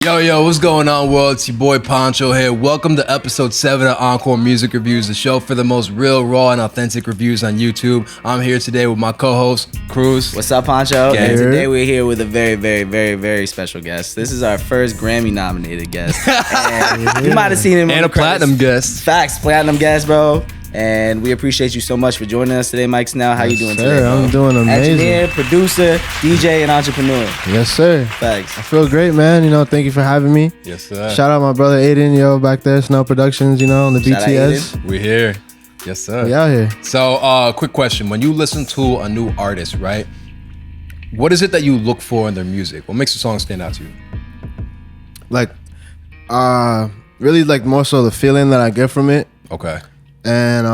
Yo, what's going on, world? It's your boy Poncho here. Welcome to episode 7 of Encore Music Reviews, the show for the most real, raw, and authentic reviews on YouTube. I'm here today with my co-host, Cruz. What's up, Poncho? And today we're here with a very, very, very, very special guest. This is our first Grammy-nominated guest. And you might have seen him. And a platinum guest. Facts, platinum guest, bro. And we appreciate you so much for joining us today, Mike Snell. How you doing today, bro? I'm doing amazing. Engineer, producer, DJ, and entrepreneur. Yes, sir. Thanks. I feel great, man. Thank you for having me. Yes, sir. Shout out my brother Aiden, back there, Snell Productions, on the Shout BTS. We're here. Yes, sir. We out here. So, quick question. When you listen to a new artist, right, what is it that you look for in their music? What makes a song stand out to you? Really more so the feeling that I get from it. Okay. And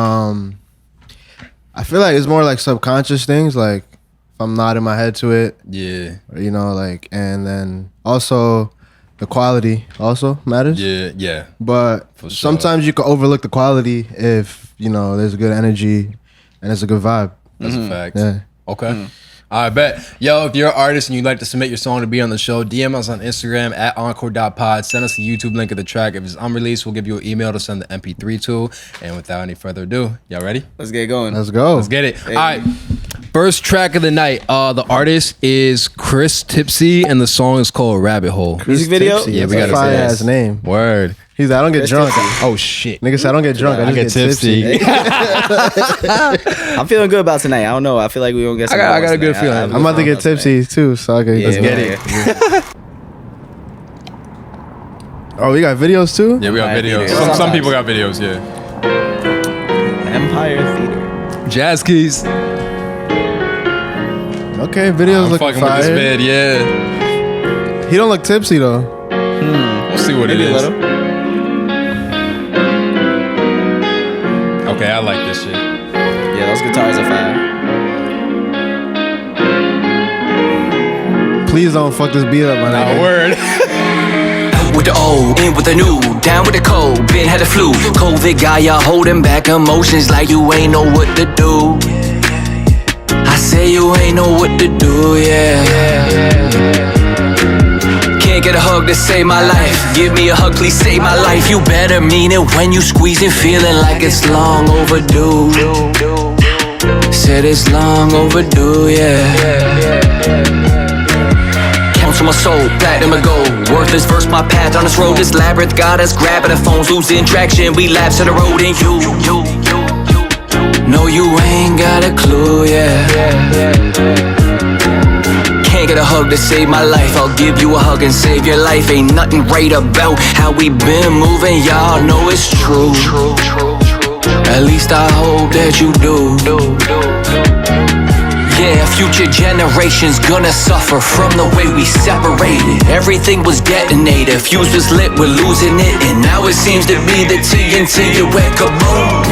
I feel like it's more like subconscious things, like if I'm nodding my head to it. Yeah. And then also the quality also matters. Yeah. But For sure. sometimes you can overlook the quality if, there's a good energy and it's a good vibe. That's a fact. Yeah. Okay. I bet. Yo, if you're an artist and you'd like to submit your song to be on the show, DM us on Instagram at encore.pod. Send us the YouTube link of the track. If it's unreleased, we'll give you an email to send the MP3 to. And without any further ado, y'all ready? Let's get going. Let's go. Let's get it. Hey. All right. First track of the night. The artist is Tipsy, and the song is called Rabbit Hole. Music video? Tipsy. Yeah, we got a fire ass name. Word. He's like, I don't get drunk. Oh, shit. Nigga said, I don't get drunk. I just get tipsy. I'm feeling good about tonight. I don't know. I feel like we don't get some I got a good feeling. I'm about to get tipsy too, so I can Let's get it. Oh, we got videos too? Yeah, we got videos. Some people got videos, yeah. Empire Theater. Jazz Keys. Okay, videos look fucking fire. with this vid, yeah. He don't look tipsy though. We'll see what Maybe it a is. little. Okay, I like this shit. Yeah, those guitars are fire. Please don't fuck this beat up, my nigga. Word. With the old, in with the new, down with the cold, been had the flu. COVID got ya holding back emotions like you ain't know what to do. I say you ain't know what to do, yeah. Can't get a hug to save my life. Give me a hug, please save my life. You better mean it when you squeezing, feeling like it's long overdue. Said it's long overdue, yeah. To my soul, platinum and gold. Worthless verse, my path on this road. This labyrinth got us grabbing the phones, losing traction. We lapse in the road, and you. No, you ain't got a clue, yeah. Can't get a hug to save my life. I'll give you a hug and save your life. Ain't nothing right about how we been moving. Y'all know it's true. At least I hope that you do. Yeah, future generations gonna suffer from the way we separated. Everything was detonated, fuse was lit, we're losing it. And now it seems to be the TNT. It went kaboom,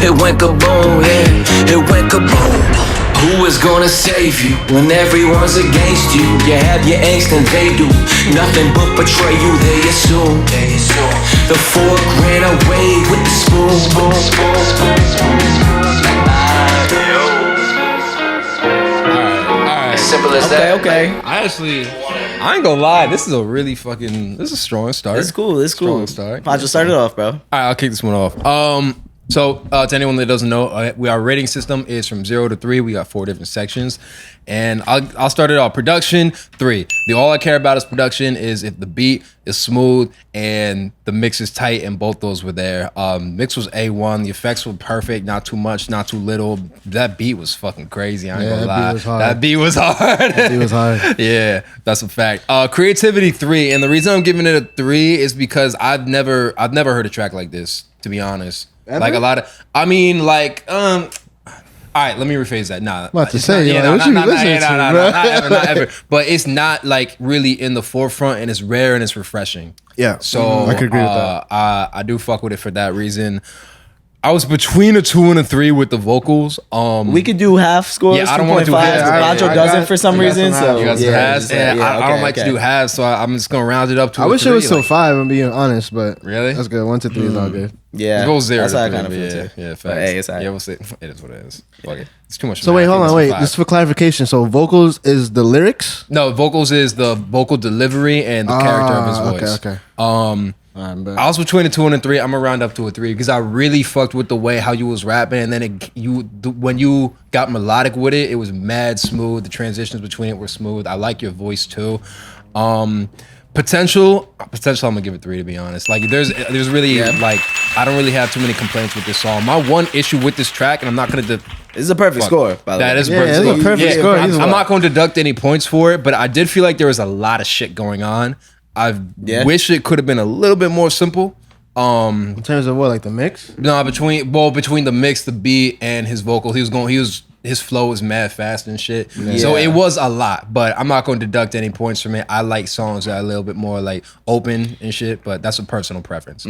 it went kaboom, yeah, it went kaboom. Who is gonna save you when everyone's against you? You have your angst and they do nothing but betray you, they assume. The fork ran away with the spoon. Simple as that. Okay. I ain't gonna lie. This is a strong start. It's cool. Strong start. Poncho, start it off, bro. All right, I'll kick this one off. So to anyone that doesn't know, our rating system is from 0 to 3. We got 4 different sections, and I'll start it off. Production 3. All I care about is production. Is if the beat is smooth and the mix is tight, and both those were there. Mix was A1. The effects were perfect. Not too much, not too little. That beat was fucking crazy. I ain't gonna lie. That beat was hard. That beat was hard. Yeah, that's a fact. Creativity 3, and the reason I'm giving it a 3 is because I've never heard a track like this, to be honest. Ever? Like a lot of, all right, let me rephrase that. Nah, I'm about to say, not ever. But it's not like really in the forefront, and it's rare and it's refreshing. Yeah. So I could agree with that. I do fuck with it for that reason. I was between a 2 and a 3 with the vocals. We could do half scores. Yeah, I don't want to do 2.5s, halves. but Pancho I doesn't got- for some I got reason. some So halves. You guys halves? yeah, I don't like to do halves, so I'm just gonna round it up to. I a wish it 3, was still like, 5. I'm being honest, but Really? that's good. 1 to 3 is all good. Yeah, Let's go 0 that's to how I 3, kind of but feel yeah, too. yeah, facts. But hey, it's all right. Yeah, we'll see. It is what it is. Fuck it. It's too much. So wait, hold on, wait. Just for clarification, so vocals is the lyrics? No, vocals is the vocal delivery and the character of his voice. Okay. I was between a 2 and a 3. I'm gonna round up to a 3 because I really fucked with the way how you was rapping, and then when you got melodic with it, it was mad smooth. The transitions between it were smooth. I like your voice too. Potential, I'm gonna give it 3 to be honest. Like there's really like I don't really have too many complaints with this song. My one issue with this track, and I'm not gonna. This is a perfect score, by the way. That is Yeah, perfect. it's a perfect score. I'm He's not going to deduct any points for it, but I did feel like there was a lot of shit going on. I wish it could have been a little bit more simple. In terms of what, like the mix? No, between the mix, the beat, and his vocal, his flow was mad fast and shit. So it was a lot, but I'm not going to deduct any points from it. I like songs that are a little bit more like open and shit, but that's a personal preference.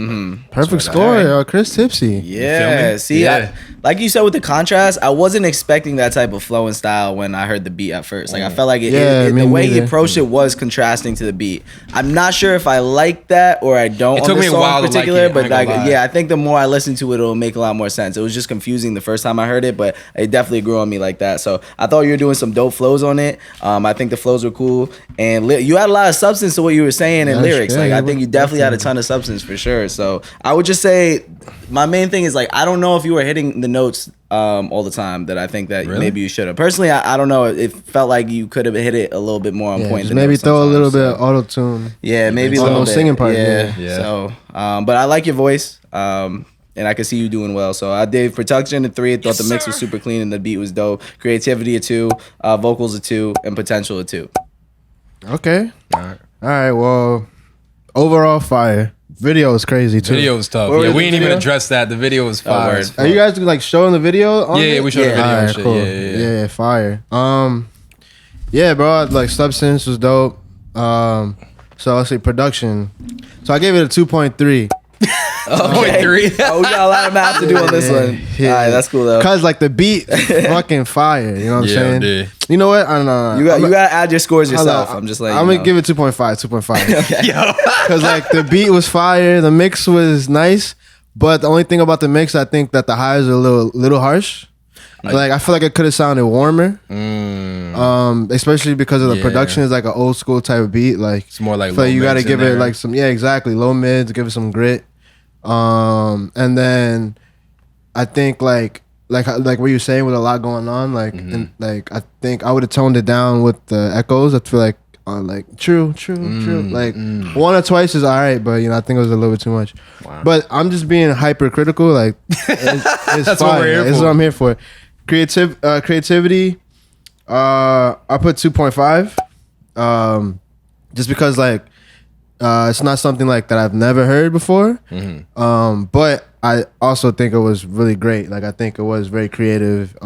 Perfect score, Chris Tipsy. Yeah, me? see, Yeah. like you said with the contrast, I wasn't expecting that type of flow and style when I heard the beat at first. Like I felt like Yeah, the me way he neither. approached it was contrasting to the beat. I'm not sure if I like that or I don't. It on took this me a song while in to like particular, it, I but ain't gonna like lie. yeah, I think the more I listen to it, it'll make a lot more sense. It was just confusing the first time I heard it, but it definitely grew on me like that. So I thought you were doing some dope flows on it. I think the flows were cool, and you had a lot of substance to what you were saying in That's- lyrics. yeah, Like I you think you were definitely had a definitely. ton of substance for sure. So I would just say my main thing is like I don't know if you were hitting the notes all the time that I think that maybe you should have. Personally, I don't know. It felt like you could have hit it a little bit more on Yeah, point. just than maybe those throw a little bit sometimes, of auto tune. yeah, maybe a On little those bit. singing parts, Yeah. yeah. So, but I like your voice. And I can see you doing well. So I did production a 3. I thought the mix was super clean and the beat was dope. Creativity a 2, vocals a 2, and potential a 2. Okay. All right. Well, overall fire. Video is crazy too. Video was tough. What was Yeah, the we didn't even video? address that. The video was fire. word. as fuck. Are you guys like showing the video? On Yeah, it? we showed the video and Alright, shit. cool. Yeah. Fire. Yeah, bro. Like Substance was dope. So I'll say production. So I gave it a 2.3. Okay. 3. Oh, we got a lot of math to do on this one. Yeah. All right, that's cool though. Cause like the beat, fucking fire. You know what I'm Yeah, saying? dude. You know what? I don't know. You got to add your scores yourself. I'm just like I'm gonna give it 2.5. 2.5. Yo. Cause like the beat was fire, the mix was nice, but the only thing about the mix, I think that the highs are a little harsh. Like I feel like it could have sounded warmer. Especially because of the Yeah. production is like an old school type of beat. Like It's more like I feel low you got to mids in give it there. like some exactly low mids, give it some grit. And then I think like what you're saying with a lot going on, like and, like I think I would have toned it down with the echoes. I feel like true. Like one or twice is all right, but you know I think it was a little bit too much. Wow. But I'm just being hypercritical. Like it's That's fine. what we're here It's for. what I'm here for. Creativity. I put 2.5. Just because like it's not something like that I've never heard before. But I also think it was really great. Like I think it was very creative.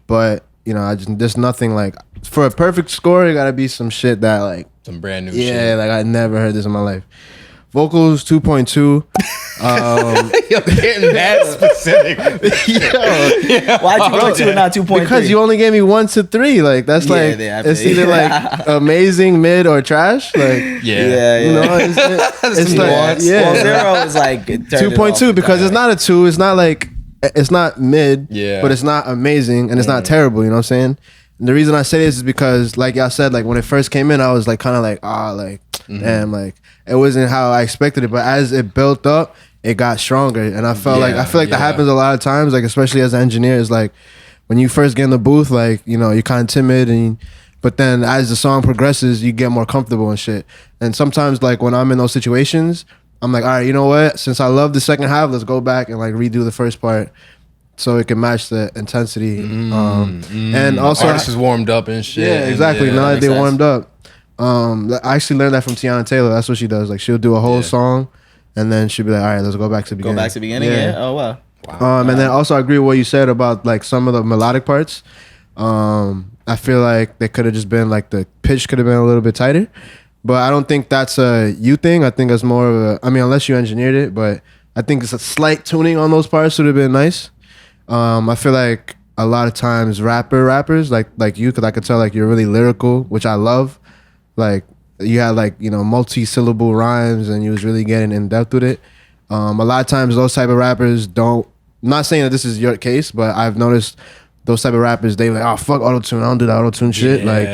But you know, there's nothing like for a perfect score. It gotta be some shit that like Some brand new yeah, shit. like I never heard this in my life. Vocals 2.2. You're getting that specific. Why'd you go 2 and not 2.3? Because you only gave me 1 to 3. Like that's Yeah, like yeah, I it's feel you. either like amazing, mid, or trash. Like Yeah. you know, it's like Well, yeah. 0 is like 2.2 because it's not a 2. It's not like it's not mid. Yeah. But it's not amazing and it's not terrible. You know what I'm saying? And the reason I say this is because, like y'all said, like when it first came in, I was like kind of like damn, like it wasn't how I expected it. But as it built up, it got stronger, and I feel like that happens a lot of times, like especially as an engineer. Is like when you first get in the booth, like you know you're kind of timid, but then as the song progresses, you get more comfortable and shit. And sometimes, like when I'm in those situations, I'm like, all right, you know what? Since I love the second half, let's go back and like redo the first part. So it can match the intensity, and also Artist is warmed up and shit. yeah, and exactly. yeah, Now that makes they sense. warmed up, I actually learned that from Tiana Taylor. That's what she does. Like she'll do a whole song, and then she'll be like, "All right, let's go back to the beginning." Go back to the beginning. Yeah. Oh wow. And then also I agree with what you said about like some of the melodic parts. I feel like they could have just been like the pitch could have been a little bit tighter, but I don't think that's a you thing. I think it's more of a. I mean, unless you engineered it, but I think it's a slight tuning on those parts would have been nice. I feel like a lot of times rappers like you, because I could tell like you're really lyrical, which I love. Like you had like, you know, multi-syllable rhymes and you was really getting in depth with it. A lot of times those type of rappers don't, I'm not saying that this is your case, but I've noticed those type of rappers, they like, oh fuck auto-tune, I don't do that auto-tune shit. Like,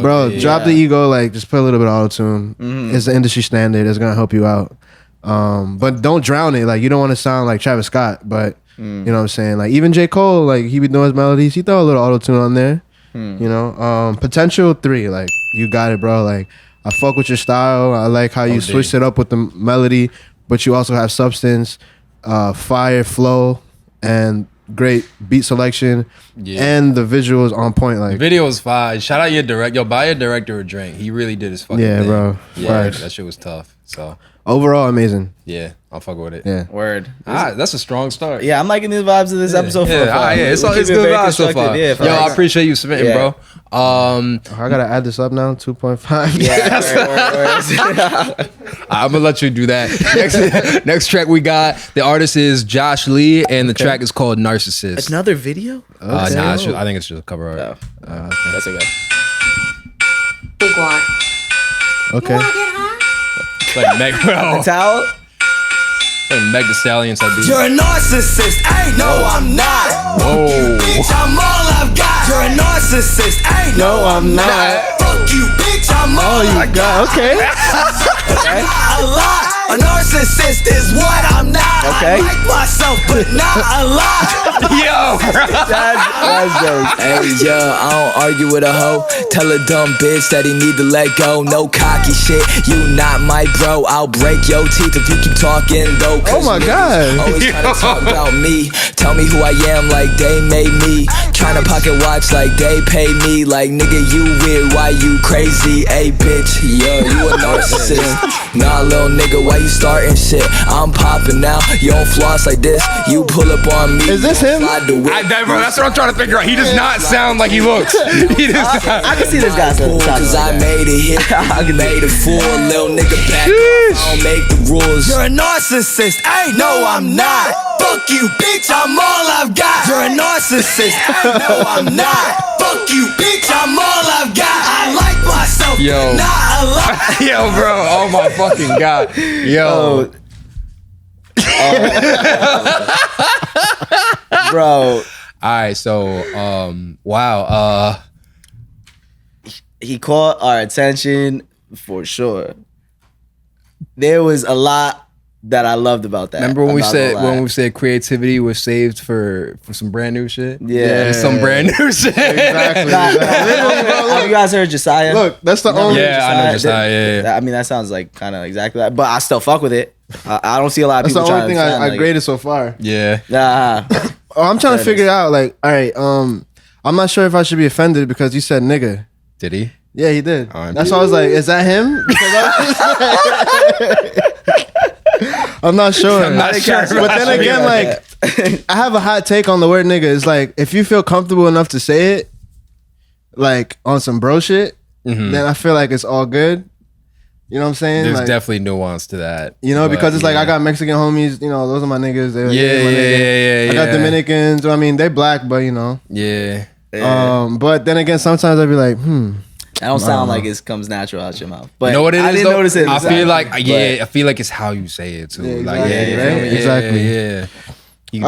bro, drop the ego, like just put a little bit of auto-tune. It's the industry standard, it's gonna help you out. But don't drown it. Like you don't want to sound like Travis Scott, but you know what I'm saying? Like even J. Cole, like he be doing his melodies, he throw a little auto-tune on there. You know, potential 3, like you got it, bro. Like I fuck with your style. I like how you switched it up with the melody, but you also have substance, fire flow, and great beat selection, and the visuals on point. Like video was fire. Shout out your director. Yo, buy your director a drink. He really did his fucking thing. bro. Yeah, that shit was tough. So overall, amazing. yeah, I'll fuck with it. Yeah. Word. That's a strong start. Yeah, I'm liking the vibes of this episode. It's good vibes so far. Yeah, yo, I appreciate you submitting, bro. I gotta add this up now. 2.5. Yeah, I'm gonna let you do that. Next track we got, the artist is Josh Lee, and the track is called Narcissist. Another video? Nah, I think it's just a cover art. No. That's okay. Big one. Okay. It's like Meg, bro. The towel? It's like Meg the Stallion type beat. You're a narcissist, ain't no I'm not. Whoa. Bitch, I'm all I've got. You're a narcissist, ain't no I'm not. Fuck you, bitch, I'm all I got. Okay. A lot. A narcissist is what I'm not. Okay. I like myself, but not a lot. Yo, bro. That's dope. Hey, yo, I don't argue with a hoe. Tell a dumb bitch that he need to let go. No cocky shit, you not my bro. I'll break your teeth if you keep talking though. Oh my God. Always trying to talk about me. Tell me who I am like they made me. Trying to pocket watch like they pay me. Like nigga, you weird, why you crazy? Hey bitch, yo, you a narcissist. Nah, little nigga, why you starting shit? I'm popping now. You don't floss like this. You pull up on me. Is this him? Bro, that's what I'm trying to figure out. He does not sound like he looks. He does not. I can see this guy. Cause I made it hit. I made it fool. Little nigga back up. I don't make the rules. You're a narcissist, ain't no I'm not. Fuck you, bitch, I'm all I've got. You're a narcissist, ain't no I'm not. Fuck you, bitch, I'm all I've got. I like myself, Yo. but not a lot. Yo, bro. Oh my fucking God. Yo. Bro. All right, so wow. He caught our attention for sure. There was a lot that I loved about that. Remember when I'm we not said gonna lie. creativity was saved for some brand new shit? Yeah. Some brand new shit. Exactly. Have you guys heard Josiah? Look, that's the only. Yeah, I know Josiah. Yeah. I mean, that sounds like kind of exactly that, but I still fuck with it. I don't see a lot of That's the people only thing trying to I graded so far. Yeah. Nah. I'm trying to figure it out. Like, all right, I'm not sure if I should be offended because you said nigga. Did he? Yeah, he did. I'm That's why I was like, is that him? I'm not sure. I'm not sure. But then again, like, I have a hot take on the word nigga. It's like, if you feel comfortable enough to say it, like on some bro shit, then I feel like it's all good. You know what I'm saying? There's like, definitely nuance to that. you know, but, because it's like I got Mexican homies. You know, those are my niggas. They're my niggas. Yeah. I got Dominicans. I mean, they black, but you know. Yeah. But then again, sometimes I'd be like, That don't sound like it comes natural out your mouth. But You know what it is? I didn't though? notice it. I feel like, but- I feel like it's how you say it too. Yeah, Like, exactly, you right? feel me? Exactly. Yeah.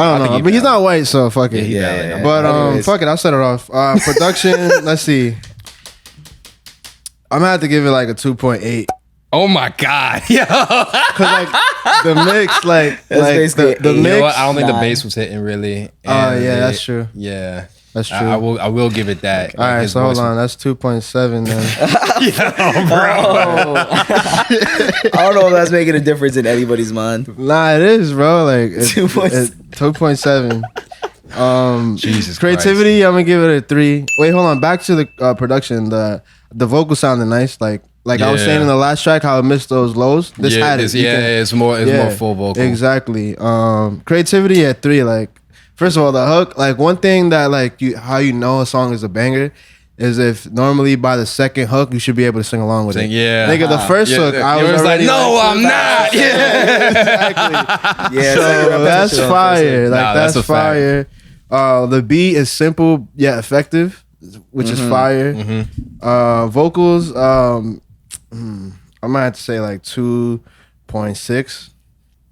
I don't know, but he's not white, so fuck it. Yeah. But Anyways. fuck it, I'll set it off. Production, let's see. I'm gonna have to give it like a 2.8. Oh my God. Yeah. Cause like the mix, like basically the eight. You mix. know what? I don't think the Nine. bass was hitting really. Oh yeah, that's true. Yeah. That's true. I will give it that. All right, His so hold voice on, that's 2.7 then. I don't know if that's making a difference in anybody's mind. Nah, it is, bro. Like 2.7. 2.7. Jesus Creativity, I'm gonna give it a 3. Wait, hold on. Back to the production. The vocal sounded nice. Like I was Yeah. saying in the last track, how it missed those lows. This had it. You can- it's more full vocal. Exactly. Creativity at 3. Like, first of all, the hook. Like, one thing that like how you know a song is a banger is if normally by the second hook you should be able to sing along with it. Yeah. Nigga, the first hook, I was like, already no, I'm not. Yeah. Exactly. Yeah, So that's fire. Like Nah, that's that's a fact. fire. The beat is simple yet effective, which is fire. Vocals, I might have to say like 2.6.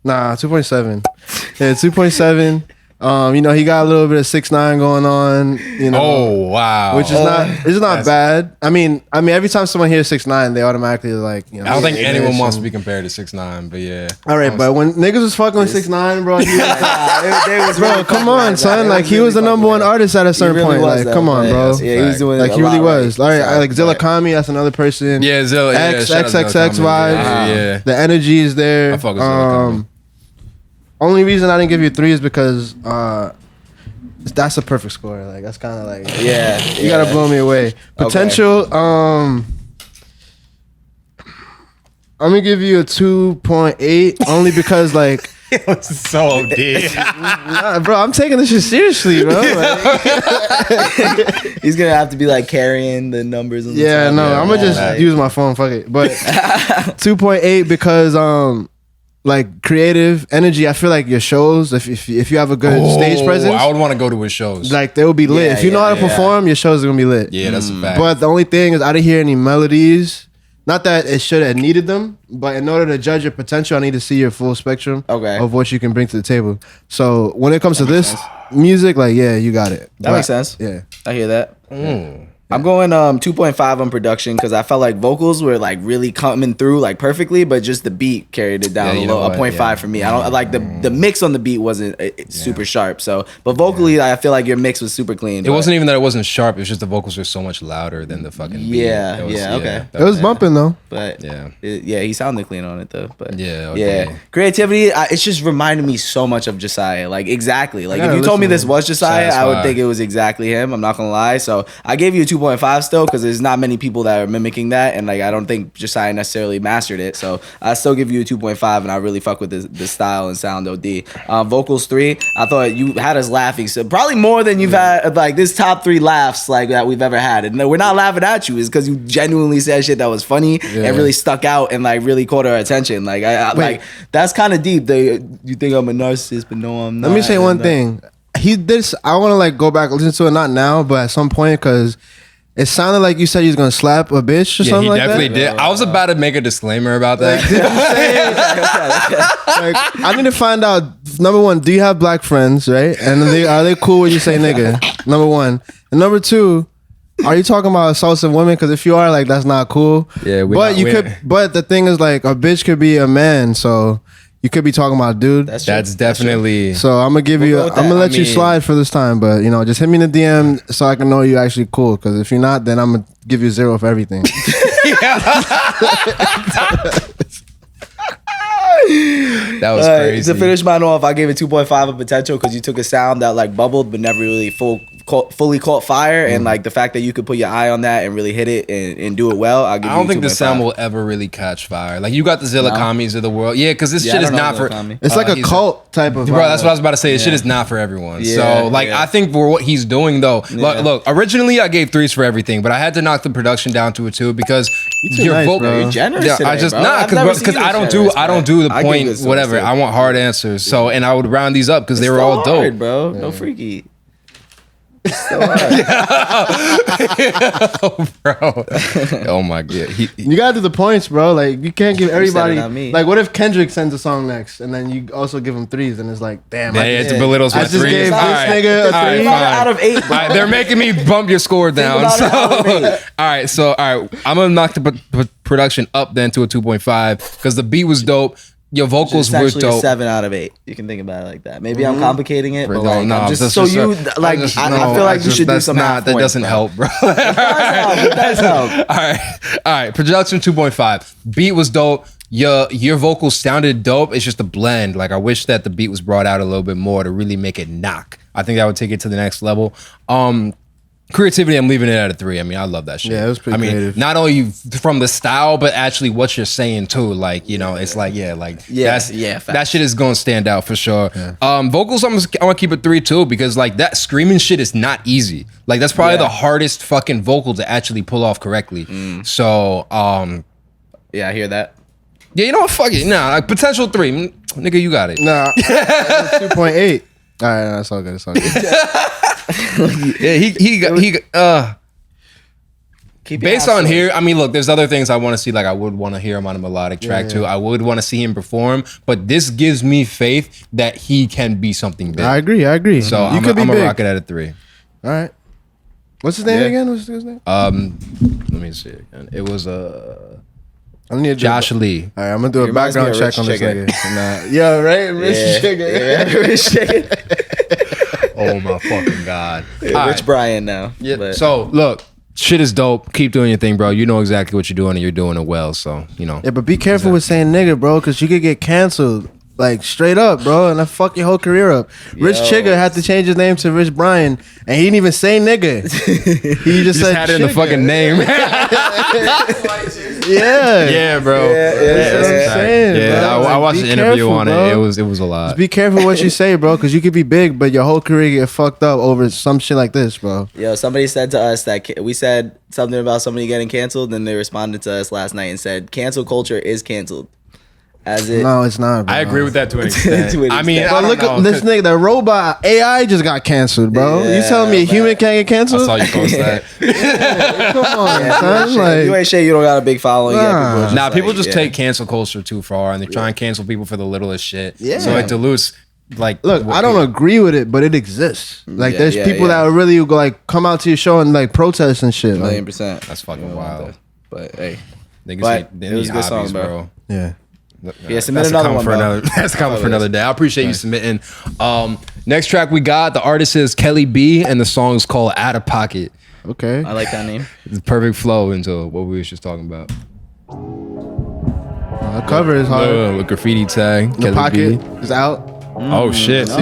Nah, 2.7. Yeah, 2.7. You know, he got a little bit of 6ix9ine going on. You know, Oh wow. which is not bad. I mean, every time someone hears 6ix9ine, they automatically like, you know. I don't think anyone this wants to and- be compared to 6ix9ine, but yeah. All right, but when niggas was fucking with 6ix9ine, bro, he was, bro, come on, son. Like he was the number one artist at a certain really point. was, Like, come on, bro. Yeah, he was doing Like a he really lot was. right. All right, Sorry, like Zilla Kami, that's another person. Yeah, Zilla. X, yeah, shout out XXX Zilla Kami. vibes. Yeah. The energy is there. I fuck with Zilla Kami. Only reason I didn't give you 3 is because that's a perfect score. Like that's kind of like you gotta blow me away. Potential. I'm gonna give you a 2.8 only because like. So deep. Nah, bro, I'm taking this shit seriously, bro. Like, He's gonna have to be like carrying the numbers. On the yeah, top. no, I'm gonna just Like, use my phone. Fuck it. But 2.8 because like creative energy. I feel like your shows, if you have a good stage presence, I would want to go to his shows. like they will be lit. Yeah, If you know how to yeah. perform, your shows are gonna be lit. Yeah, that's a fact. But the only thing is, I didn't hear any melodies. Not that it should have needed them, but in order to judge your potential, I need to see your full spectrum of what you can bring to the table. So when it comes to this music, like, yeah, you got it. That makes sense. Yeah. I hear that. I'm going 2.5 on production because I felt like vocals were like really coming through like perfectly, but just the beat carried it down Yeah, you a know little. A what? 0.5 for me. I don't like the mix on the beat wasn't super sharp. So, but vocally, I feel like your mix was super clean. It wasn't even that it wasn't sharp. It was just the vocals were so much louder than the fucking beat. Yeah, It was- okay. It was bumping though. But Yeah. he sounded clean on it though. But Yeah, okay. yeah, creativity. It's just reminded me so much of Josiah. Like exactly. Like I if gotta you told me listen this was Josiah, I would Satisfied. think it was exactly him. I'm not gonna lie. So I gave you a 2.5 still because there's not many people that are mimicking that, and like I don't think Josiah necessarily mastered it. So I still give you a 2.5, and I really fuck with the style and sound. OD. Vocals 3. I thought you had us laughing, so probably more than you've had. Like this top 3 laughs like that we've ever had, and we're not laughing at you. Is because you genuinely said shit that was funny and really stuck out and like really caught our attention. Like I like that's kind of deep. You think I'm a narcissist, but no, I'm not. Let me say one thing. He did. I want to like go back and listen to it, not now, but at some point, because it sounded like you said he was gonna slap a bitch or Yeah, something he like definitely that. did. I was about to make a disclaimer about that. Like, I need to find out. Number one, do you have black friends, right? And are they cool when you say nigga? Number one, and number 2. Are you talking about assaults of women? Because if you are, like, that's not cool. Yeah, but you could. But the thing is, like, a bitch could be a man, so you could be talking about a dude. That's definitely. So I'm gonna give you. go with I'm gonna that. let I you mean- slide for this time, but you know, just hit me in the DM so I can know you actually cool. Because if you're not, then I'm gonna give you 0 for everything. That was crazy. To finish mine off, I gave it 2.5 of potential because you took a sound that like bubbled but never really fully caught fire, and like the fact that you could put your eye on that and really hit it and do it well. I'll give I you don't think the 2.5. sound will ever really catch fire. Like you got the Zilla Kamis of the world, yeah, because this Yeah, shit I is don't know not Zilla for. Kami. It's like a he's- cult type of. Bro, that's what I was about to say. This Yeah. shit is not for everyone. Yeah, So, like, yeah. I think for what he's doing, though, look, originally I gave 3s for everything, but I had to knock the production down to a 2 because too your nice, vocal. bro. You're generous Yeah, today, I just bro. I've never because seen you I don't generous, do the bro. I give point you this whatever. too. I want hard answers. So, and I would round these up because they were all dope. Hard, bro. No freaky. Bro. Oh my god. You gotta do the points, bro. Like you can't give everybody. not me. Like, what if Kendrick sends a song next, and then you also give him 3s, and it's like, damn. Yeah, it belittles I my just 3s. gave this All right. nigga a All right, 3. fine. Out of 8, bro. All right, they're making me bump your score down. about So, it, out of 8. all right, I'm gonna knock the production up then to a 2.5 because the beat was dope. Your vocals were Essentially a dope. 7 out of 8. You can think about it like that. Maybe I'm complicating it, but No, like, no, I'm just that's so just you a- like. just- I no, feel like you should do that's some not, half that points, doesn't bro. help, bro. It does help. All right. Production 2.5. Beat was dope. Your vocals sounded dope. It's just a blend. Like I wish that the beat was brought out a little bit more to really make it knock. I think that would take it to the next level. Creativity, I'm leaving it at a 3. I mean, I love that shit. Yeah, it was pretty creative. Not only from the style, but actually what you're saying too. Like, you know, it's like, that shit is gonna stand out for sure. Yeah. Vocals, I'm gonna keep it 3 too, because like that screaming shit is not easy. Like that's probably the hardest fucking vocal to actually pull off correctly. So, yeah, I hear that. yeah, you know what? Fuck it. Nah, like, potential 3, nigga, you got it. Nah, 2.8. All right, that's all good. It's all good. Yeah, he got based on here. I mean, look, there's other things I want to see. Like, I would want to hear him on a melodic track too. I would want to see him perform, but this gives me faith that he can be something big. I agree. So I'm gonna rock it at a 3. All right. What's his name again? What's his name? Let me see again. It was I need Josh Lee. All right, I'm gonna do a background check on this nigga. Yo, right, Rich Chicken. Rich Chicken. Oh my fucking god. Rich Brian now. Yeah. But So look, shit is dope. Keep doing your thing, bro. You know exactly what you're doing, and you're doing it well. So you know. Yeah, but be careful with saying nigga, bro, because you could get canceled. Like straight up, bro, and I fuck your whole career up. Rich Chigga had to change his name to Rich Brian, and he didn't even say nigga. He just said had it in the fucking name. Yeah, bro. That's what I'm saying, bro. I watched Be the interview careful, on bro. it. It was a lot. Just be careful what you say, bro, because you could be big, but your whole career get fucked up over some shit like this, bro. Yo, somebody said to us that we said something about somebody getting canceled, and they responded to us last night and said, cancel culture is canceled. No, it's not, bro. I agree with that to an extent. I mean, but look at this nigga, the robot AI just got canceled, bro. Yeah, you telling me a human can't get canceled? I saw you post that. Come on, son. Like, you ain't shit, you don't got a big following. Nah. People just take cancel culture too far, and they try and cancel people for the littlest shit. Yeah. So it dilutes. Like, look, I don't agree with it, but it exists. Like, there's people that really like come out to your show and like protest and shit. Like, 1,000,000%. That's fucking wild. But hey, Niggas it was a good song, bro. Yeah. Submit another one, bro. That's coming for another day. I appreciate you submitting. Next track we got, the artist is Kelley B, and the song is called Out of Pocket. Okay. I like that name. It's a perfect flow into what we were just talking about. The cover is hard. With graffiti tag. The Kelley pocket B. is out. Oh shit. You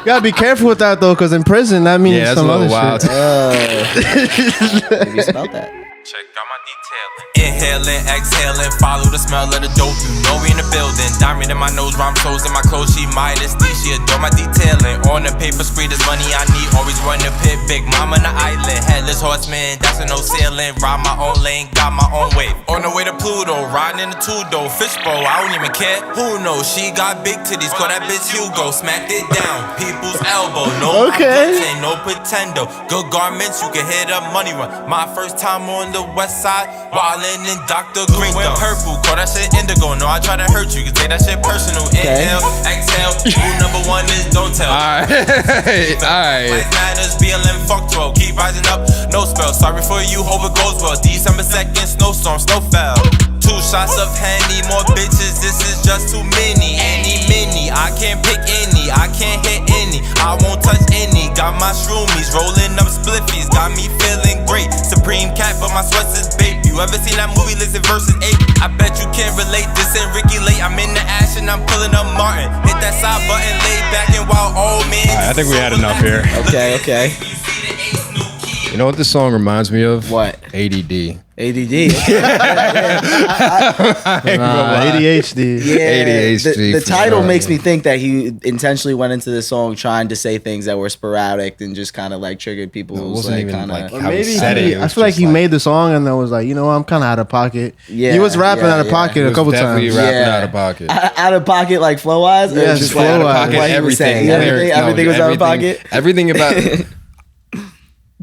gotta be careful with that though, because in prison that means that's some a little other wild. shit. Maybe you spelled that. Check out my detailing. Inhaling, exhaling, follow the smell of the dope. You know we in the building. Diamond in my nose, rhyme shows in my clothes. She Midas D, she adore my detailing. On the paper spree, there's money I need. Always run the pit, big mama on the island. Headless horseman, that's a no ceiling. Ride my own lane, got my own way. On the way to Pluto, riding in the two-door. Fishbowl, I don't even care. Who knows? She got big titties, call that bitch Hugo. Smacked it down, people's elbow. No, ain't no pretendo. Good garments, you can hit a money run. My first time on the west side, wildin' in Dr. Green went purple, call that shit indigo. No, I try to hurt you, can take that shit personal. Inhale, exhale, rule number 1 is don't tell. Alright. Life matters, BLM fuck 12, keep rising up, no spell. Sorry for you, hope it goes well. December 2nd, snowstorm, snow fell. 2 shots of Henny, more bitches, this is just too many. Any, mini, I can't pick any, I can't hit any, I won't touch any. Got my shroomies, rolling up spliffies, got me feeling great. Supreme cat, but my sweats is babe. You ever seen that movie, listen verses 8? I bet you can't relate, this ain't Ricky Lake. I'm in the ash and I'm pulling up Martin. Hit that side button, lay back and wild old man. I think we had enough here. Okay. You know what this song reminds me of? What? ADD. ADD. ADHD. Yeah, ADHD. the title makes me think that he intentionally went into the song trying to say things that were sporadic and just kind of like triggered people's like kind of. Or maybe I feel like he made the song and then was like, you know, I'm kind of out of pocket. Yeah, he was rapping out of pocket a couple times. Rapping out of pocket. Out of pocket, like flow wise. Yes, just flow like, wise. what he was saying. Everything was out of pocket. Everything about.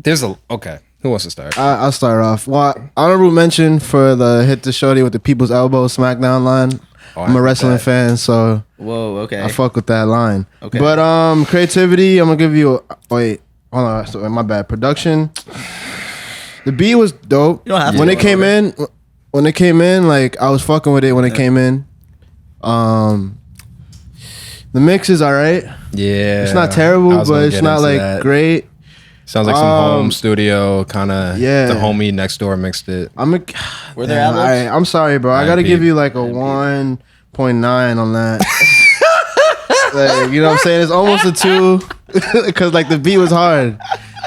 There's a okay. Who wants to start? I'll start off. Well, honorable mention for the hit the shorty with the people's elbow SmackDown line. I'm a wrestling fan, so whoa, okay. I fuck with that line. Okay. But creativity, I'm gonna give you wait, hold on, so, my bad. Production. The beat was dope. You don't have to when it came in, like I was fucking with it when it came in. The mix is alright. Yeah. It's not terrible, but it's not like great. Sounds like some home studio kind of. Yeah. The homie next door mixed it. Were there albums? I'm sorry, bro. I gotta give you like a 1.9 on that. Like, you know what I'm saying? It's almost a 2 because like the beat was hard.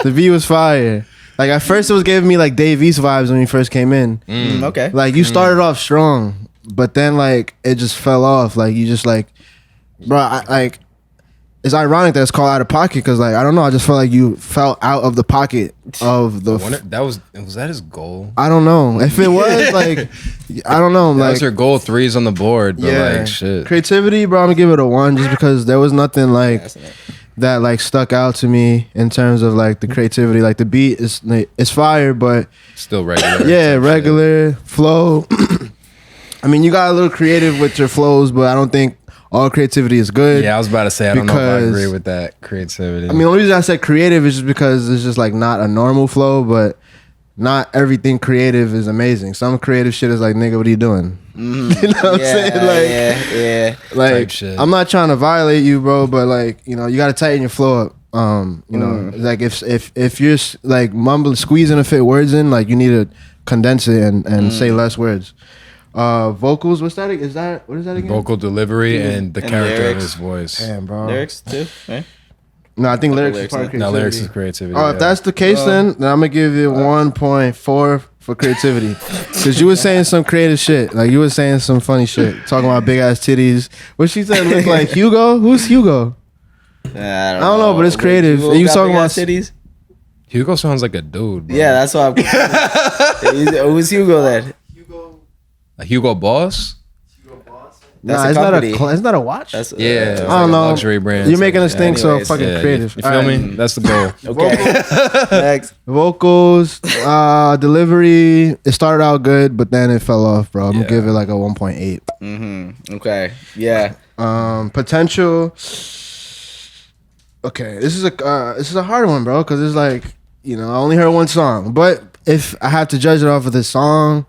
The beat was fire. Like at first it was giving me like Dave East vibes when he first came in. Okay. Like you started off strong, but then like it just fell off. Like you just like, bro, like it's ironic that it's called Out of Pocket because like I don't know, I just felt like you fell out of the pocket of the. Was that his goal? I don't know if it was like, I don't know. That Like was your goal. 3's on the board, but like shit. Creativity, bro. I'm gonna give it a 1 just because there was nothing like that like stuck out to me in terms of like the creativity. Like the beat is it's fire, but Still regular. yeah, type regular flow. I mean, you got a little creative with your flows, but I don't think all creativity is good. shit. Yeah, I was about to say I don't know if I because- agree with that creativity. I mean, the only reason I said creative is just because it's just like not a normal flow, but not everything creative is amazing. Some creative shit is like, nigga, what are you doing? You know what I'm saying? Like, yeah. like Type shit. I'm not trying to violate you, bro, but like, you know, you got to tighten your flow up. You know, like if you're like mumbling, squeezing to fit words in, like you need to condense it and say less words. Vocals, what is that again? Vocal delivery and the character lyrics. of his voice. Damn, bro. Lyrics too, right? No, I think lyrics is lyrics, part of yeah. creativity. No, lyrics is creativity. Oh, if that's the case, then I'm gonna give you 1.4 for creativity, because you were saying some creative shit, like you were saying some funny shit, talking about big ass titties. What she said looked like Hugo. Who's Hugo? I don't know, but it's creative. Hugo And you got talking big about ass titties? Hugo sounds like a dude, bro. Yeah, that's what I'm. Who's Hugo then? A Hugo Boss? That's Nah, a it's not company. it's not a watch. That's Yeah, it's I like don't a know. luxury brand. You're making us think so anyways, fucking Yeah, creative. You feel All right. me? That's the goal. okay. Next. Vocals, delivery. It started out good, but then it fell off, bro. I'm Yeah. gonna give it like a 1.8. Okay. Yeah. Potential. Okay, this is a hard one, bro, because it's like, you know, I only heard one song, but if I have to judge it off of this song,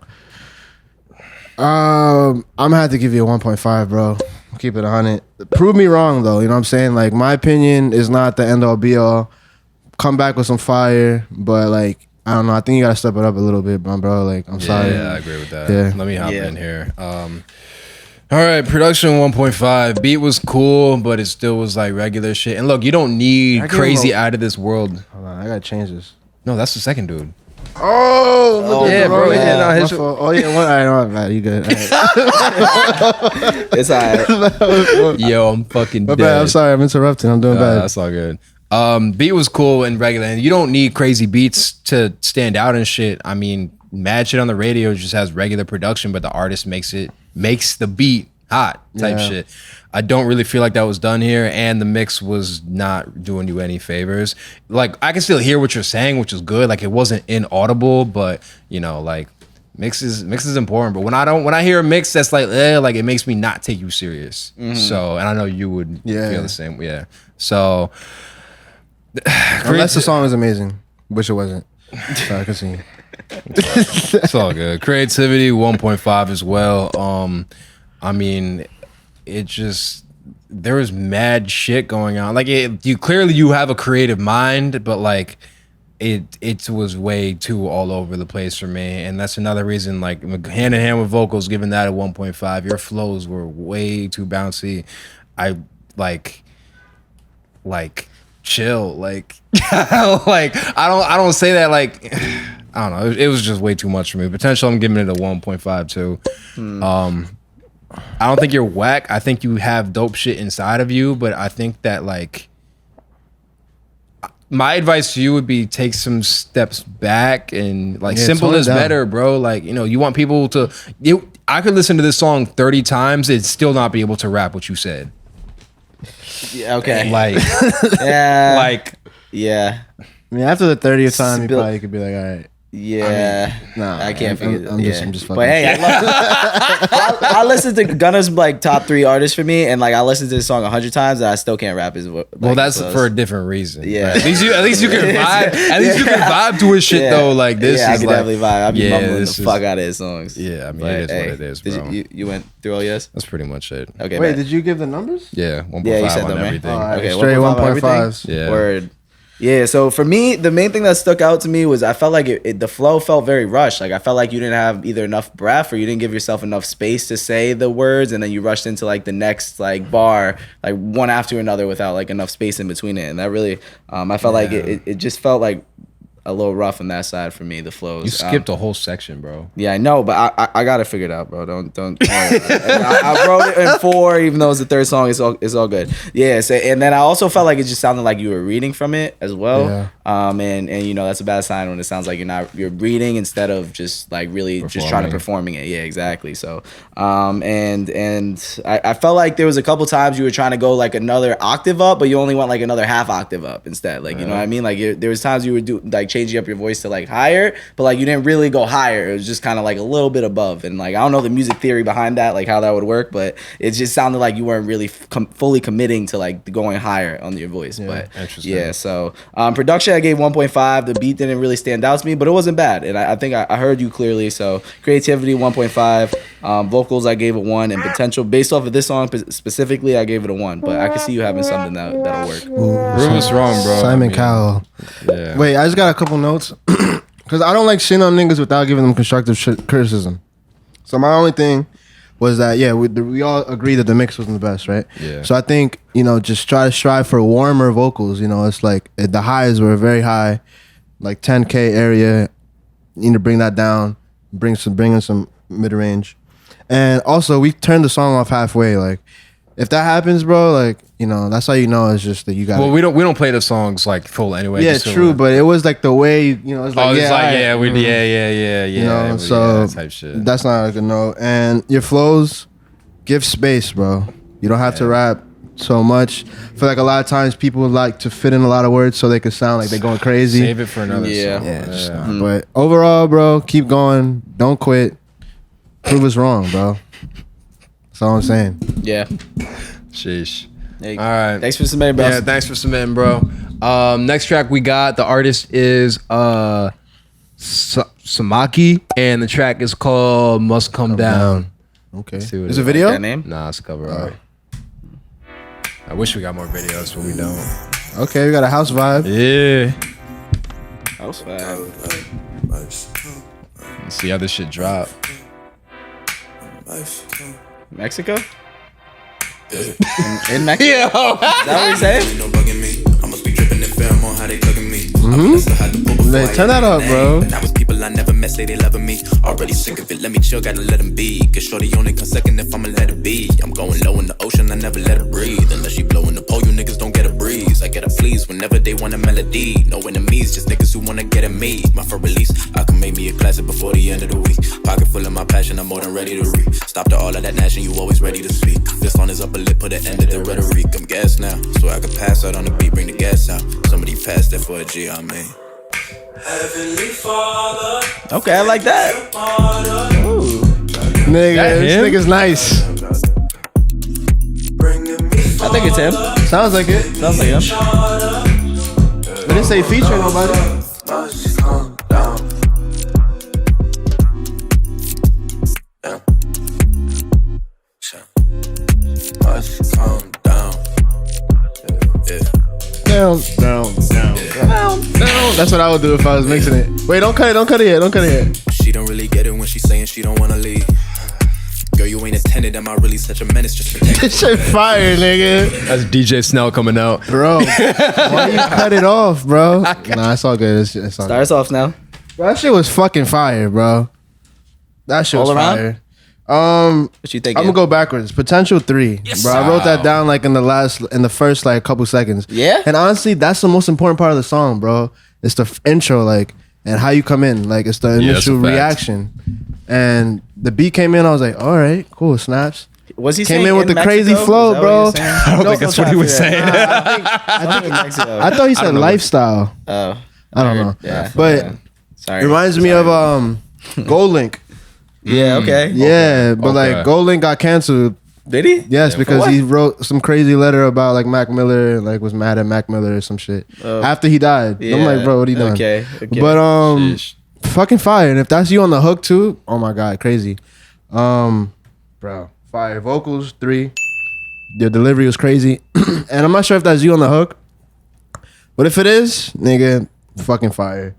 I'm gonna have to give you a 1.5, bro. Keep it 100. Prove me wrong though, you know what I'm saying? Like my opinion is not the end all be all. Come back with some fire, but like I don't know. I think you gotta step it up a little bit, bro. Like I'm sorry. Yeah, I agree with that. Yeah. Let me hop Yeah. in here. All right, production 1.5. Beat was cool, but it still was like regular shit. And look, you don't need I give crazy him out of this world. Hold on, I gotta change this. No, that's the second dude. Oh, look yeah, at the bro, wrong- yeah, no, my his- fault. Oh yeah, one. All right, all right, you good? All right. It's alright. Yo, I'm fucking My dead. bad. I'm sorry. I'm interrupting. I'm doing bad. That's all good. Beat was cool and regular, and you don't need crazy beats to stand out and shit. I mean, mad shit on the radio just has regular production, but the artist makes the beat hot type Yeah. shit. I don't really feel like that was done here, and the mix was not doing you any favors. Like I can still hear what you're saying, which is good. Like it wasn't inaudible, but you know, like mix is important. But when I hear a mix that's like it makes me not take you serious. So, and I know you would feel the same. Yeah. So. Unless the song is amazing, which it wasn't. So I can see. It's all good. Creativity 1.5 as well. I mean, it just there was mad shit going on. Like you clearly have a creative mind, but like it was way too all over the place for me, and that's another reason. Like hand in hand with vocals, giving that a 1.5. Your flows were way too bouncy. I like chill. Like like I don't say that like. I don't know. It was just way too much for me. Potential, I'm giving it a 1.5 too. I don't think you're whack. I think you have dope shit inside of you, but I think that like my advice to you would be take some steps back and like simple tone it is down. better, bro. Like, you know, you want people to I could listen to this song 30 times and still not be able to rap what you said. Yeah, okay. Like Yeah. like Yeah. I mean, after the 30th time, you Spill- probably could be like, all right. Yeah. Nah, I can't figure I'm yeah. just fucking. But hey, I listened to Gunna's like top 3 artists for me, and like I listened to this song 100 times, and I still can't rap his. Like, well, that's flows. for a different reason. Yeah. Right? At least you can vibe. At least you can vibe to his shit Yeah. though. Like this Yeah, I is can like, definitely vibe. I'll be mumbling this the is- fuck out of his songs. Yeah, I mean, But, it is hey, what it is, did bro. you went through all yours? That's pretty much it. Okay. Wait, bet. did you give the numbers? Yeah, 1.5 Yeah, you said on them, right? everything. All right, Okay, straight 1.5 on everything? 1.5s. Yeah. Word. Yeah, so for me, the main thing that stuck out to me was I felt like the flow felt very rushed. Like I felt like you didn't have either enough breath or you didn't give yourself enough space to say the words, and then you rushed into like the next like bar, like one after another without like enough space in between it. And that really, I felt like it just felt like a little rough on that side for me, the flows. You skipped a whole section, bro. Yeah, I know, but I got it figured out, bro. Don't worry. I wrote it in 4, even though it's the third song. It's all good. Yeah, so, and then I also felt like it just sounded like you were reading from it as well. Yeah. And you know that's a bad sign when it sounds like you're reading instead of just like really just trying to performing it. Yeah, exactly. So, and I felt like there was a couple times you were trying to go like another octave up, but you only went like another half octave up instead. Like you know what I mean? Like there was times you would do like changing up your voice to like higher, but like you didn't really go higher. It was just kind of like a little bit above. And like I don't know the music theory behind that, like how that would work, but it just sounded like you weren't really fully committing to like going higher on your voice. But yeah, so production I gave 1.5. The beat didn't really stand out to me, but it wasn't bad. And I think I heard you clearly. So creativity 1.5. Vocals I gave a 1, and potential based off of this song specifically I gave it a 1. But I can see you having something that'll work. Prove us wrong, bro. Simon Cowell. Yeah. Wait, I just got a couple notes because I don't like shitting on niggas without giving them constructive criticism. So my only thing was that we all agree that the mix wasn't the best, right? Yeah. So I think just try to strive for warmer vocals. It's like the highs were very high, like 10K area. You need to bring that down, bring in some mid range, and also we turned the song off halfway. Like if that happens, bro, like that's how you know it's just that you got. Well, we don't play the songs like full anyway. Yeah, true, but it was like the way it's like so type shit. That's not like a no. And your flows, give space, bro. You don't have to rap so much. I feel like a lot of times people like to fit in a lot of words so they can sound like they're going crazy. Save it for another song. Yeah. But overall, bro, keep going. Don't quit. Prove us wrong, bro. That's all I'm saying. Yeah. Sheesh. Hey, all right. Thanks for submitting, bro. Yeah, thanks for submitting, bro. Next track we got, the artist is Samaki, and the track is called Must Come Down. Okay. Is it a video? That name? Nah, it's a cover art. I wish we got more videos, but we don't. Okay, we got a house vibe. Yeah. House vibe. Let's see how this shit drop. Mexico? In Mexico? Yeah. Is that what you saying? Man, turn that up, bro. That was people I never met say they loving me. Already sick of it, let me chill, gotta let them be. Cause shorty only come second if I'ma let it be. I'm going low in the ocean, I never let it breathe. Unless she blowing the pole, you niggas don't get a breeze. I get a please whenever they want a melody. No enemies, just niggas who wanna get at me. My for release, I can make me a classic before the end of the week. Pocket full of my passion, I'm more than ready to read. Stop to all of that gnashing, you always ready to speak. Fist on his upper lip, put an end to the rhetoric. I'm gas now, so I can pass out on the beat, bring the gas out. Somebody pass that for a G, I mean. Heavenly Father. Okay, I like that. Ooh. Nigga, this nigga's nice. I think it's him. Sounds like it. Sounds like him. They didn't say feature nobody. Must come down. Yeah. Must come down. Yeah. Down. That's what I would do if I was mixing it. Wait, don't cut it yet. She don't really get it when she's saying she don't wanna leave. Girl, you ain't attended, am I really such a menace? Just protect This shit fire, nigga. That's DJ Snell coming out. Bro, why you cut it off, bro? Nah, it's all good. It's all good. Start us off now. Bro, that shit was fucking fire, bro. That shit was All around? fire. What you think? I'm gonna go backwards. Potential 3, bro. I wrote that down like in the first like couple seconds. Yeah? And honestly, that's the most important part of the song, bro. It's the intro, like, and how you come in. Like, it's the initial that's a fact. reaction. And the beat came in. I was like, all right, cool, snaps. Was he Came saying in with the Mexico? crazy Is that flow, what bro. he was saying? I don't think that's what he was saying. I thought he said lifestyle. Oh, I don't know. Yeah, But yeah. Sorry. it reminds me of Gold Link. Yeah. Okay. Yeah, but Okay. like Gold Link got canceled. Did he? Yes, For because what? he wrote some crazy letter about like Mac Miller, like was mad at Mac Miller or some shit after he died. I'm Yeah. like, bro, what are you doing? Okay. But Sheesh. fucking fire. And if that's you on the hook too, oh my god, crazy. Bro, fire. Vocals 3. Your delivery was crazy. And I'm not sure if that's you on the hook, But if it is, nigga, fucking fire.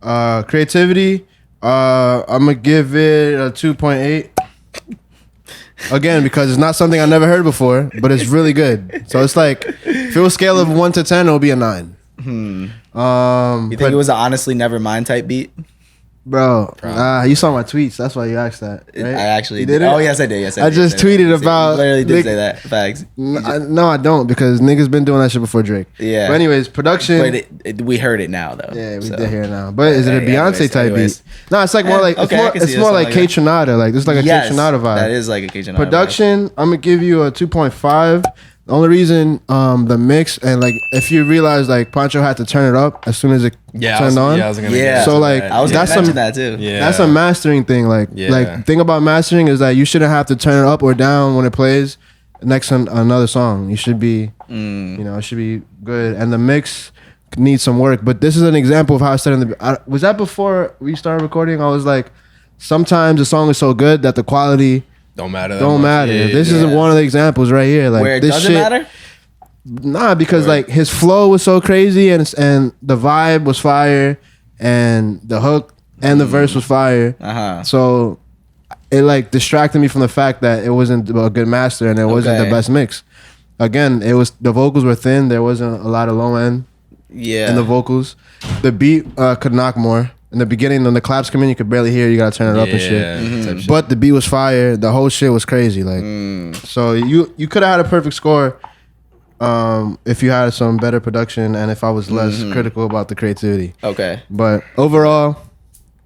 Creativity, I'm gonna give it a 2.8. Again, because it's not something I never heard before, but it's really good. So it's like, if it was scale of 1 to 10, it would be a 9. You think it was an honestly never mind type beat? Bro, you saw my tweets. That's why you asked that. Right? I actually you did. Oh yes, I did. Yes, I did. just tweeted about. Literally did say that. Facts. No, I don't, because niggas been doing that shit before Drake. Yeah. But anyways, production. But we heard it now though. Yeah, we did hear it now. But is it a Beyonce type anyways. beat? No, it's like more like it's more like K Tronada. Like this is like a K Tronada vibe. That is like a K Tronada Production, I'm gonna give you a 2.5. The only reason the mix and like if you realize like Pancho had to turn it up as soon as it turned on. Yeah, I was gonna So like I was that's gonna mention that too. Yeah. That's a mastering thing. Like thing about mastering is that you shouldn't have to turn it up or down when it plays next to another song. You should be it should be good. And the mix needs some work. But this is an example of how I said was that before we started recording? I was like, sometimes the song is so good that the quality don't matter. Yeah, this is one of the examples right here. Like where it this doesn't matter? Nah, because like his flow was so crazy and the vibe was fire and the hook and the verse was fire. So it like distracted me from the fact that it wasn't a good master and it wasn't the best mix. Again, it was the vocals were thin. There wasn't a lot of low end in the vocals. The beat could knock more. In the beginning, when the claps come in, you could barely hear. You gotta turn it up and shit. But the beat was fire. The whole shit was crazy. Like, so you could have had a perfect score if you had some better production and if I was less critical about the creativity. Okay. But overall,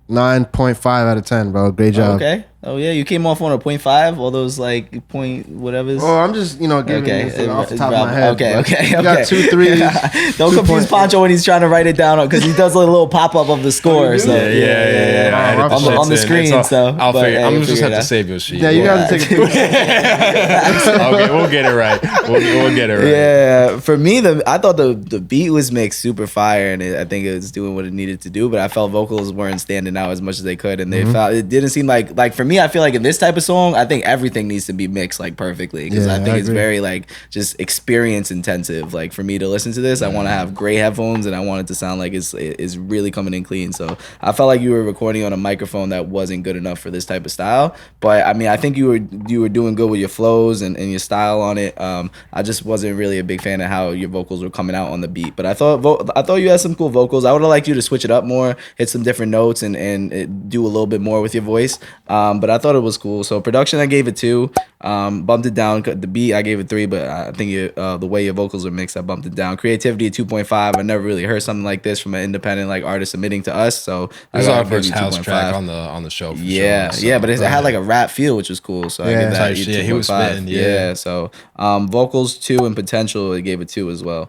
9.5 out of 10, bro. Great job. Okay. Oh yeah, you came off on a 0.5. All those like point whatever's. Oh, I'm just giving this off the top of my head. Okay. You got 2 3s. Don't confuse Pancho when he's trying to write it down because he does a little pop up of the score. So Yeah. On the screen. So I'll figure. I'm just have to save your sheet. Yeah, you gotta take a Okay, we'll get it right. We'll get it right. Yeah, for me, I thought the beat was mixed super fire, and I think it was doing what it needed to do. But I felt vocals weren't standing out as much as they could, and they felt it didn't seem like for me. I feel like in this type of song, I think everything needs to be mixed like perfectly because I think it's very like just experience intensive. Like for me to listen to this, I want to have great headphones, and I want it to sound like it's really coming in clean. So I felt like you were recording on a microphone that wasn't good enough for this type of style. But I mean, I think you were doing good with your flows and your style on it. I just wasn't really a big fan of how your vocals were coming out on the beat. But I thought you had some cool vocals. I would have liked you to switch it up more, hit some different notes, and do a little bit more with your voice. But I thought it was cool. So production, I gave it 2. Bumped it down. The beat, I gave it 3. But I think the way your vocals are mixed, I bumped it down. Creativity, 2.5. I never really heard something like this from an independent like artist submitting to us. So this is our first house track on the show. Yeah, sure, so. yeah. But it had like a rap feel, which was cool. So I give that. Yeah, he was spitting. Yeah. So vocals 2 and potential, I gave it 2 as well.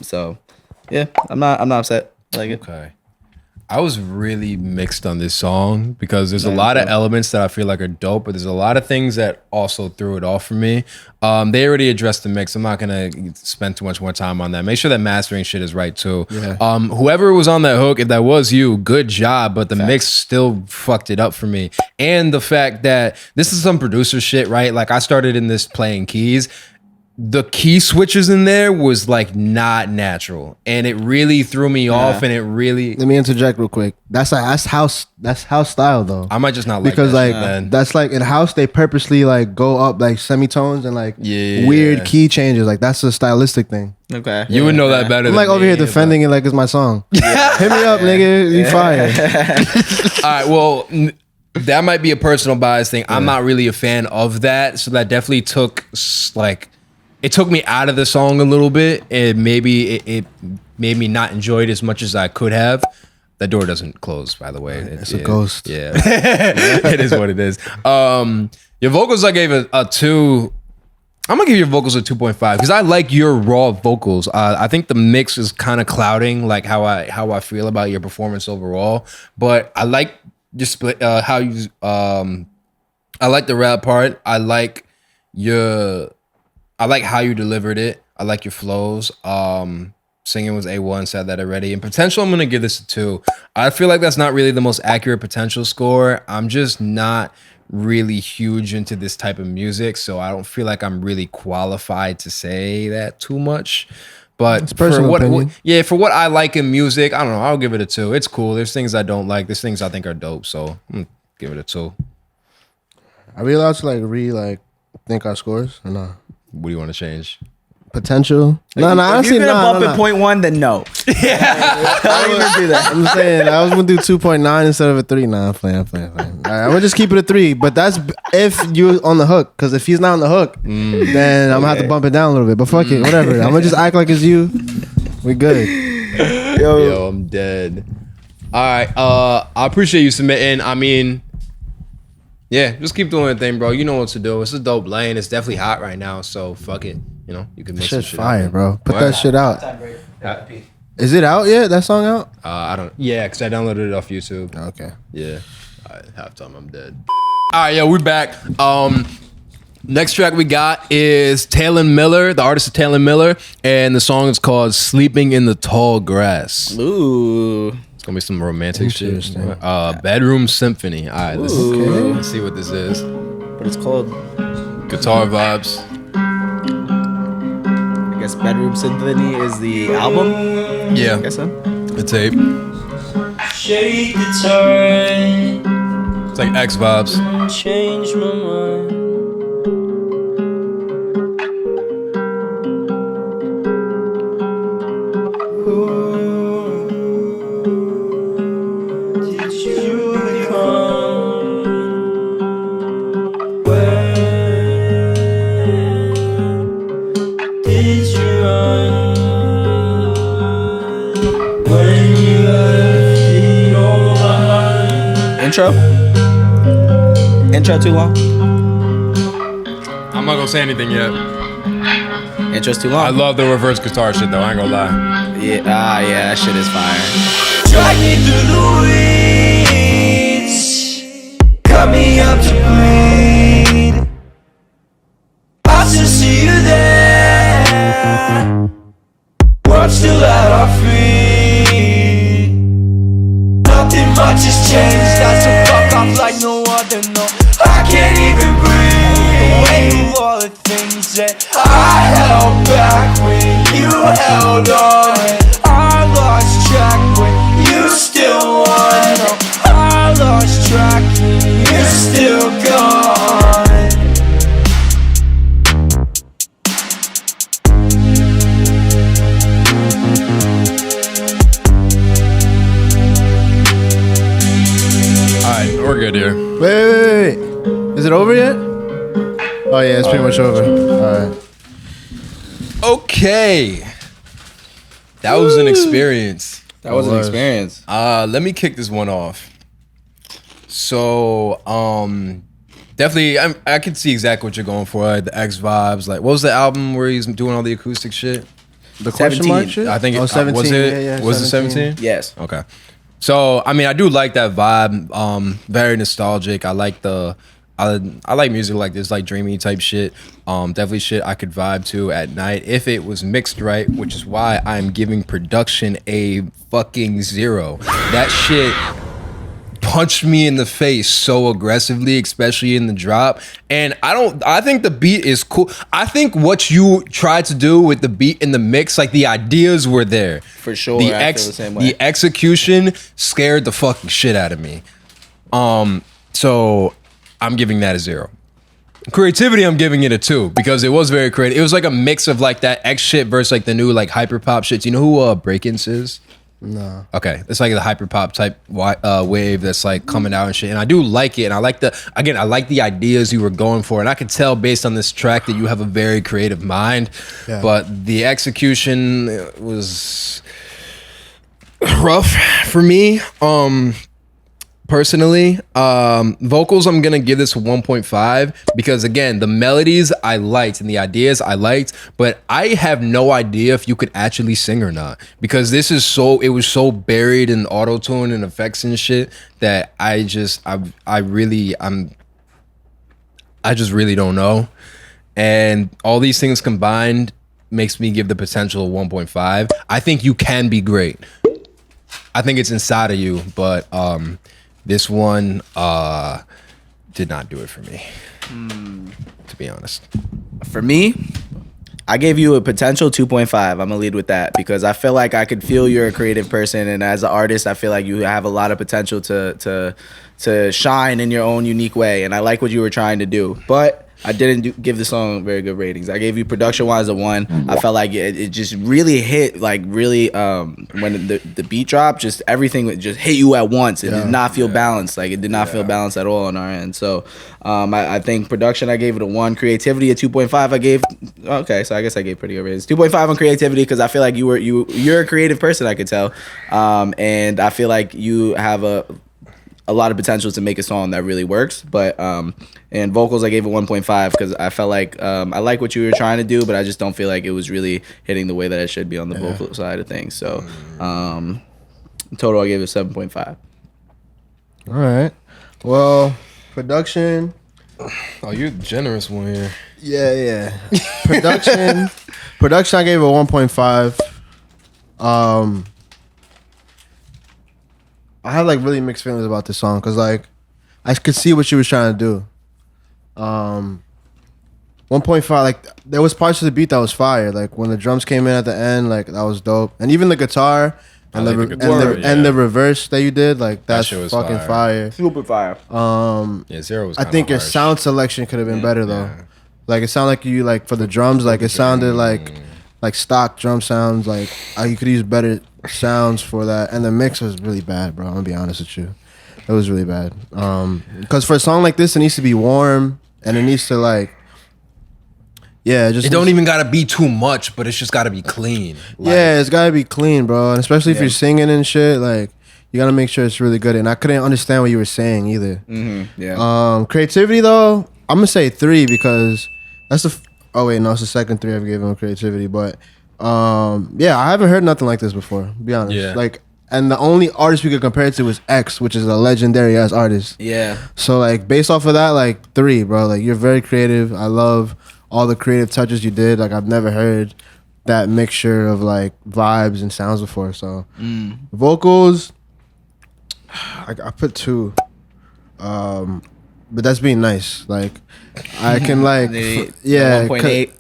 So yeah, I'm not upset. I like it. Okay. I was really mixed on this song because there's a lot of elements that I feel like are dope, but there's a lot of things that also threw it off for me. They already addressed the mix. I'm not gonna spend too much more time on that. Make sure that mastering shit is right too. Yeah. Whoever was on that hook, if that was you, good job. But the mix still fucked it up for me. And the fact that this is some producer shit, right? Like I started in this playing keys. The key switches in there was like not natural, and it really threw me off. And it really let me interject real quick. That's house style though. I might just not like because that like shit, that's like in house they purposely like go up like semitones and like weird key changes. Like that's a stylistic thing. Okay, you would know that better. I'm like over here defending it like it's my song. Hit me up, nigga. You fire. All right, well. That might be a personal bias thing. I'm not really a fan of that, so that definitely took it took me out of the song a little bit, and maybe it made me not enjoy it as much as I could have. The door doesn't close, by the way. It's a ghost. Yeah, it is what it is. Your vocals, I gave a 2. I'm gonna give your vocals a 2.5 because I like your raw vocals. I think the mix is kind of clouding like how I feel about your performance overall, but I like just how you. I like the rap part. I like how you delivered it. I like your flows. Singing was A1, said that already. And potential, I'm going to give this a 2. I feel like that's not really the most accurate potential score. I'm just not really huge into this type of music, so I don't feel like I'm really qualified to say that too much. But It's personal opinion. for what I like in music, I don't know. I'll give it a 2. It's cool. There's things I don't like. There's things I think are dope. So I'm gonna give it a 2. Are we allowed to think our scores or not? What do you want to change? Potential? No, If honestly, you're gonna bump no. it 0.1, then no. Don't even do that. I'm saying I was gonna do 2.9 instead of a 3. Nah, I'm playing. All right, I'm gonna just keep it a 3. But that's if you're on the hook. Because if he's not on the hook, then I'm gonna have to bump it down a little bit. But fuck it, whatever. I'm gonna just act like it's you. We good. Yo, I'm dead. All right. I appreciate you submitting. I mean, yeah, just keep doing the thing, bro. You know what to do. It's a dope lane. It's definitely hot right now. So fuck it. You know, you can make some Shit's shit fire, happen. bro. Put What? that shit out. Is it out yet? That song out? I don't. Yeah, because I downloaded it off YouTube. Okay. Yeah. All right, halftime, I'm dead. All right, we're back. Next track we got is Talen Miller. The artist is Talen Miller, and the song is called "Sleeping in the Tall Grass." Ooh. It's gonna be some romantic shit. Interesting. Bedroom Symphony. All right, let's see what this is. But it's called, Guitar vibes. I guess Bedroom Symphony is the album. Yeah, I guess so. the tape. Shake the turn, It's like X vibes. change my mind. Who did you become? Where did you run? When you left me all behind. Intro too long? I'm not gonna say anything yet. Intro's too I long? love the reverse guitar shit though. I ain't gonna lie. Yeah, yeah, that shit is fire. Drag me through the weeds, cut me up to bleed. I still see you there, world still at our feet. Nothing much has changed, I still fuck off like no other, no. I can't even breathe, the weight of all the things that I held back when you held on. I lost track when you still won. No, I lost track when you're still gone. All right, we're good here. Wait. Is it over yet? Oh yeah, it's pretty much over. All right. Okay, that was an experience. That was an experience. Let me kick this one off. So, definitely, I can see exactly what you're going for. Like the X vibes. Like, what was the album where he's doing all the acoustic shit? The question 17. mark shit? I think it 17. was it. Yeah, was it 17? Yes. Okay. So, I mean, I do like that vibe. Very nostalgic. I like I like music like this, like dreamy type shit. Definitely shit I could vibe to at night if it was mixed right, which is why I'm giving production a fucking 0. That shit punched me in the face so aggressively, especially in the drop. And I think the beat is cool. I think what you tried to do with the beat in the mix, like the ideas were there. For sure, I feel the same way. The execution scared the fucking shit out of me. So I'm giving that a 0. Creativity, I'm giving it a 2 because it was very creative. It was like a mix of like that X shit versus like the new like hyper pop shit. Do you know who Break-Ins is? No. Okay, it's like the hyper pop type wave that's like coming out and shit. And I do like it. And I like I like the ideas you were going for. And I could tell based on this track that you have a very creative mind. Yeah. But the execution was rough for me. Personally, vocals, I'm gonna give this a 1.5 because again, the melodies I liked and the ideas I liked, but I have no idea if you could actually sing or not because it was so buried in auto-tune and effects and shit that I just really don't know. And all these things combined makes me give the potential a 1.5. I think you can be great. I think it's inside of you, but this one did not do it for me, to be honest. For me, I gave you a potential 2.5. I'm gonna lead with that because I feel like I could feel you're a creative person, and as an artist, I feel like you have a lot of potential to shine in your own unique way, and I like what you were trying to do. But I didn't give the song very good ratings. I gave you production-wise a 1. I felt like it just really hit, like really when the beat dropped, just everything just hit you at once. It did not feel balanced. Like it did not feel balanced at all on our end. So I think production, I gave it a 1. Creativity, a 2.5. I gave, okay, so I guess I gave pretty good ratings. 2.5 on creativity because I feel like you're a creative person, I could tell, and I feel like you have a lot of potential to make a song that really works. But and vocals, I gave it 1.5 because I felt like I like what you were trying to do, but I just don't feel like it was really hitting the way that it should be on the vocal side of things. So total, I gave it 7.5. All right. Well, production. Oh, you're the generous one here. Yeah. Production, I gave it 1.5. I had like really mixed feelings about this song because like I could see what she was trying to do. 1.5, like there was parts of the beat that was fire. Like when the drums came in at the end, like that was dope. And even the guitar and the reverse that you did, like that's shit was fucking fire. Super fire. Yeah, Zero was. I think your sound selection could have been better though. Like it sounded like you like for the drums, like it sounded like stock drum sounds. Like you could use better sounds for that. And the mix was really bad, bro. I'm gonna be honest with you, it was really bad. Because for a song like this, it needs to be warm and it needs to like. Yeah, it don't even gotta be too much, but it's just gotta be clean. Like, yeah, it's gotta be clean, bro. And especially if you're singing and shit, like you gotta make sure it's really good. And I couldn't understand what you were saying either. Yeah. Creativity though, I'm gonna say 3 because that's the. Oh wait, no, it's the second 3 I've given him creativity. But yeah, I haven't heard nothing like this before. To be honest, Yeah. like, and the only artist we could compare it to was X, which is a legendary ass artist. Yeah. So like, based off of that, like 3, bro. Like you're very creative. I love all the creative touches you did. Like I've never heard that mixture of like vibes and sounds before. So vocals, I put 2. But that's being nice. Like I can like yeah, 1.8.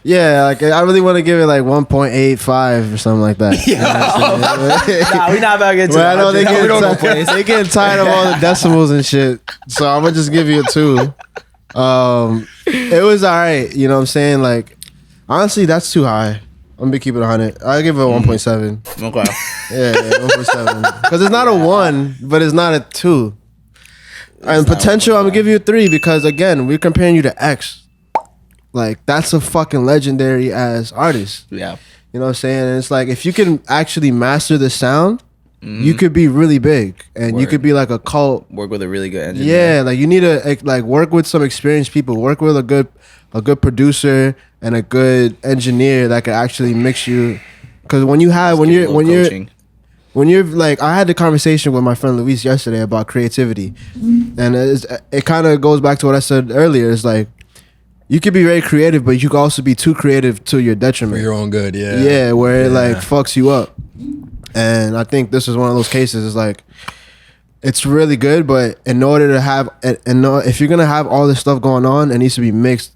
yeah, like I really want to give it like 1.85 or something like that. Nah, we not about to get to But I know that. they getting tired of all the decimals and shit. So I'm gonna just give you a 2. It was alright, you know what I'm saying? Like honestly, that's too high. I'm gonna keep it 100. I give it a 1.7. Okay. Yeah, 1.7. Because it's not a 1, but it's not a 2. And potential, I'm gonna give you a 3 because again, we're comparing you to X. Like that's a fucking legendary ass artist. Yeah. You know what I'm saying? And it's like if you can actually master the sound, you could be really big and you could be like a cult. Work with a really good engineer. Yeah, like you need to like work with some experienced people. Work with a good producer and a good engineer that could actually mix you. Because when you're like, I had the conversation with my friend Luis yesterday about creativity, and it kind of goes back to what I said earlier. It's like you could be very creative, but you could also be too creative to your detriment. for your own good. Yeah. Yeah, where it like fucks you up. And I think this is one of those cases. It's like it's really good, but in order to have if you're gonna have all this stuff going on, it needs to be mixed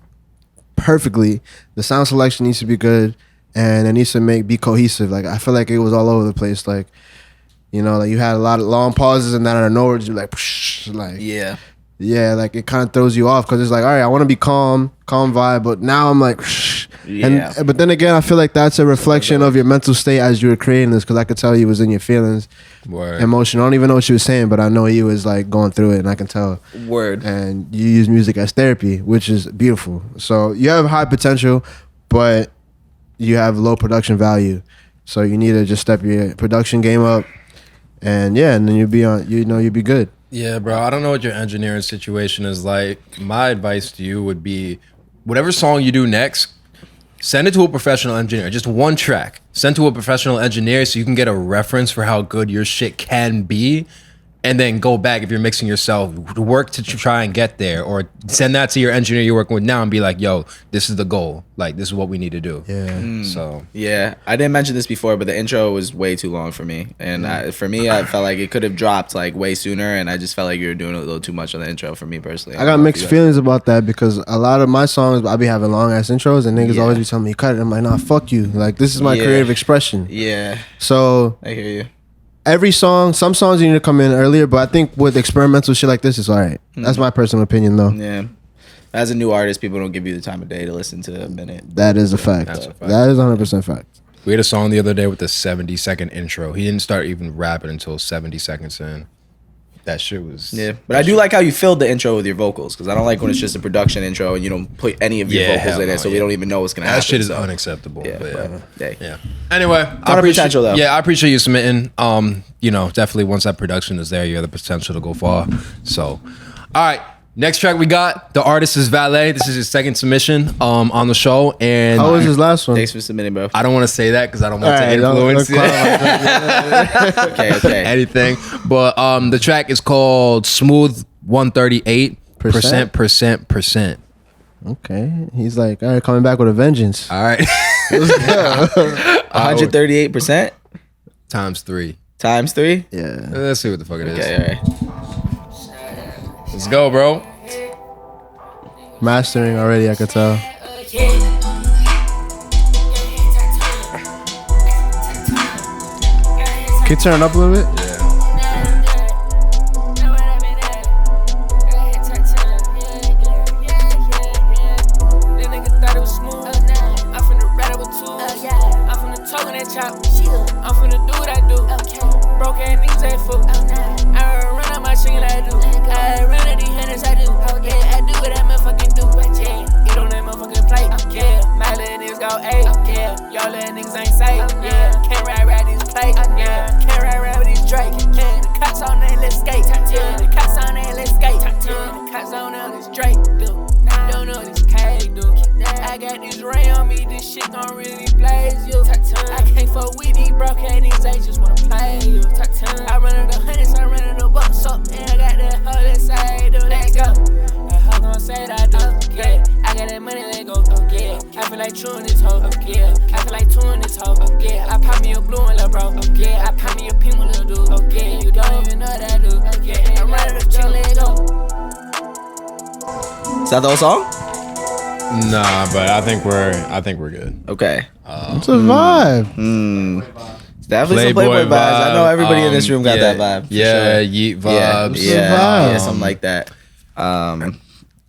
perfectly. The sound selection needs to be good, and it needs to be cohesive. Like I feel like it was all over the place. Like you know, like you had a lot of long pauses, and then out of nowhere, you're like, yeah, like it kind of throws you off because it's like, all right, I want to be calm vibe, but now I'm like, but then again, I feel like that's a reflection of your mental state as you were creating this because I could tell you was in your feelings, emotion. I don't even know what you were saying, but I know you was like going through it, and I can tell. Word. And you use music as therapy, which is beautiful. So you have high potential, but you have low production value. So you need to just step your production game up, and then you'll be on. You'll be good. Yeah, bro. I don't know what your engineering situation is like. My advice to you would be, whatever song you do next, send it to a professional engineer. Just one track. Send to a professional engineer so you can get a reference for how good your shit can be. and then go back if you're mixing yourself, work to try and get there, or send that to your engineer you're working with now and be like, yo, this is the goal. Like, this is what we need to do. Yeah. So Yeah, I didn't mention this before, but the intro was way too long for me. And for me, I felt like it could have dropped like way sooner, and I just felt like you were doing a little too much on the intro for me personally. I got mixed feelings about that because a lot of my songs, I be having long ass intros, and niggas always be telling me, cut it. I'm like, nah, fuck you. Like, this is my creative expression. Yeah, So I hear you. every song, some songs you need to come in earlier, but I think with experimental shit like this, it's all right. That's my personal opinion, though. Yeah. As a new artist, people don't give you the time of day to listen to a minute. That is a fact. That's a fact. That is 100% fact. we had a song the other day with the 70-second intro. He didn't start even rapping until 70 seconds in. That shit was... Yeah, but I do like how you filled the intro with your vocals, because I don't like when it's just a production intro and you don't put any of your vocals in it, so we don't even know what's gonna happen. That shit is so. unacceptable. Yeah, but yeah. Anyway, I appreciate potential though. Yeah, I appreciate you submitting. You know, definitely once that production is there, you have the potential to go far. So, all right. Next track we got, the artist is Valet. This is his second submission on the show. And how was his last one? Thanks for submitting, bro. I don't want to say that because I don't want to influence okay. anything. But the track is called Smooth 138%. Okay. He's like, all right, coming back with a vengeance. All right. 138%? Times 3. Times 3? Yeah. Let's see what the fuck it is. Okay, all right. Let's go, bro. Mastering already, I could tell. Can you turn it up a little bit? Is that the whole song? Nah, but I think we're good. Okay. It's a vibe. It's definitely some Playboy vibes. I know everybody in this room got that vibe. Yeah, sure. yeet vibes. Yeah, something like that.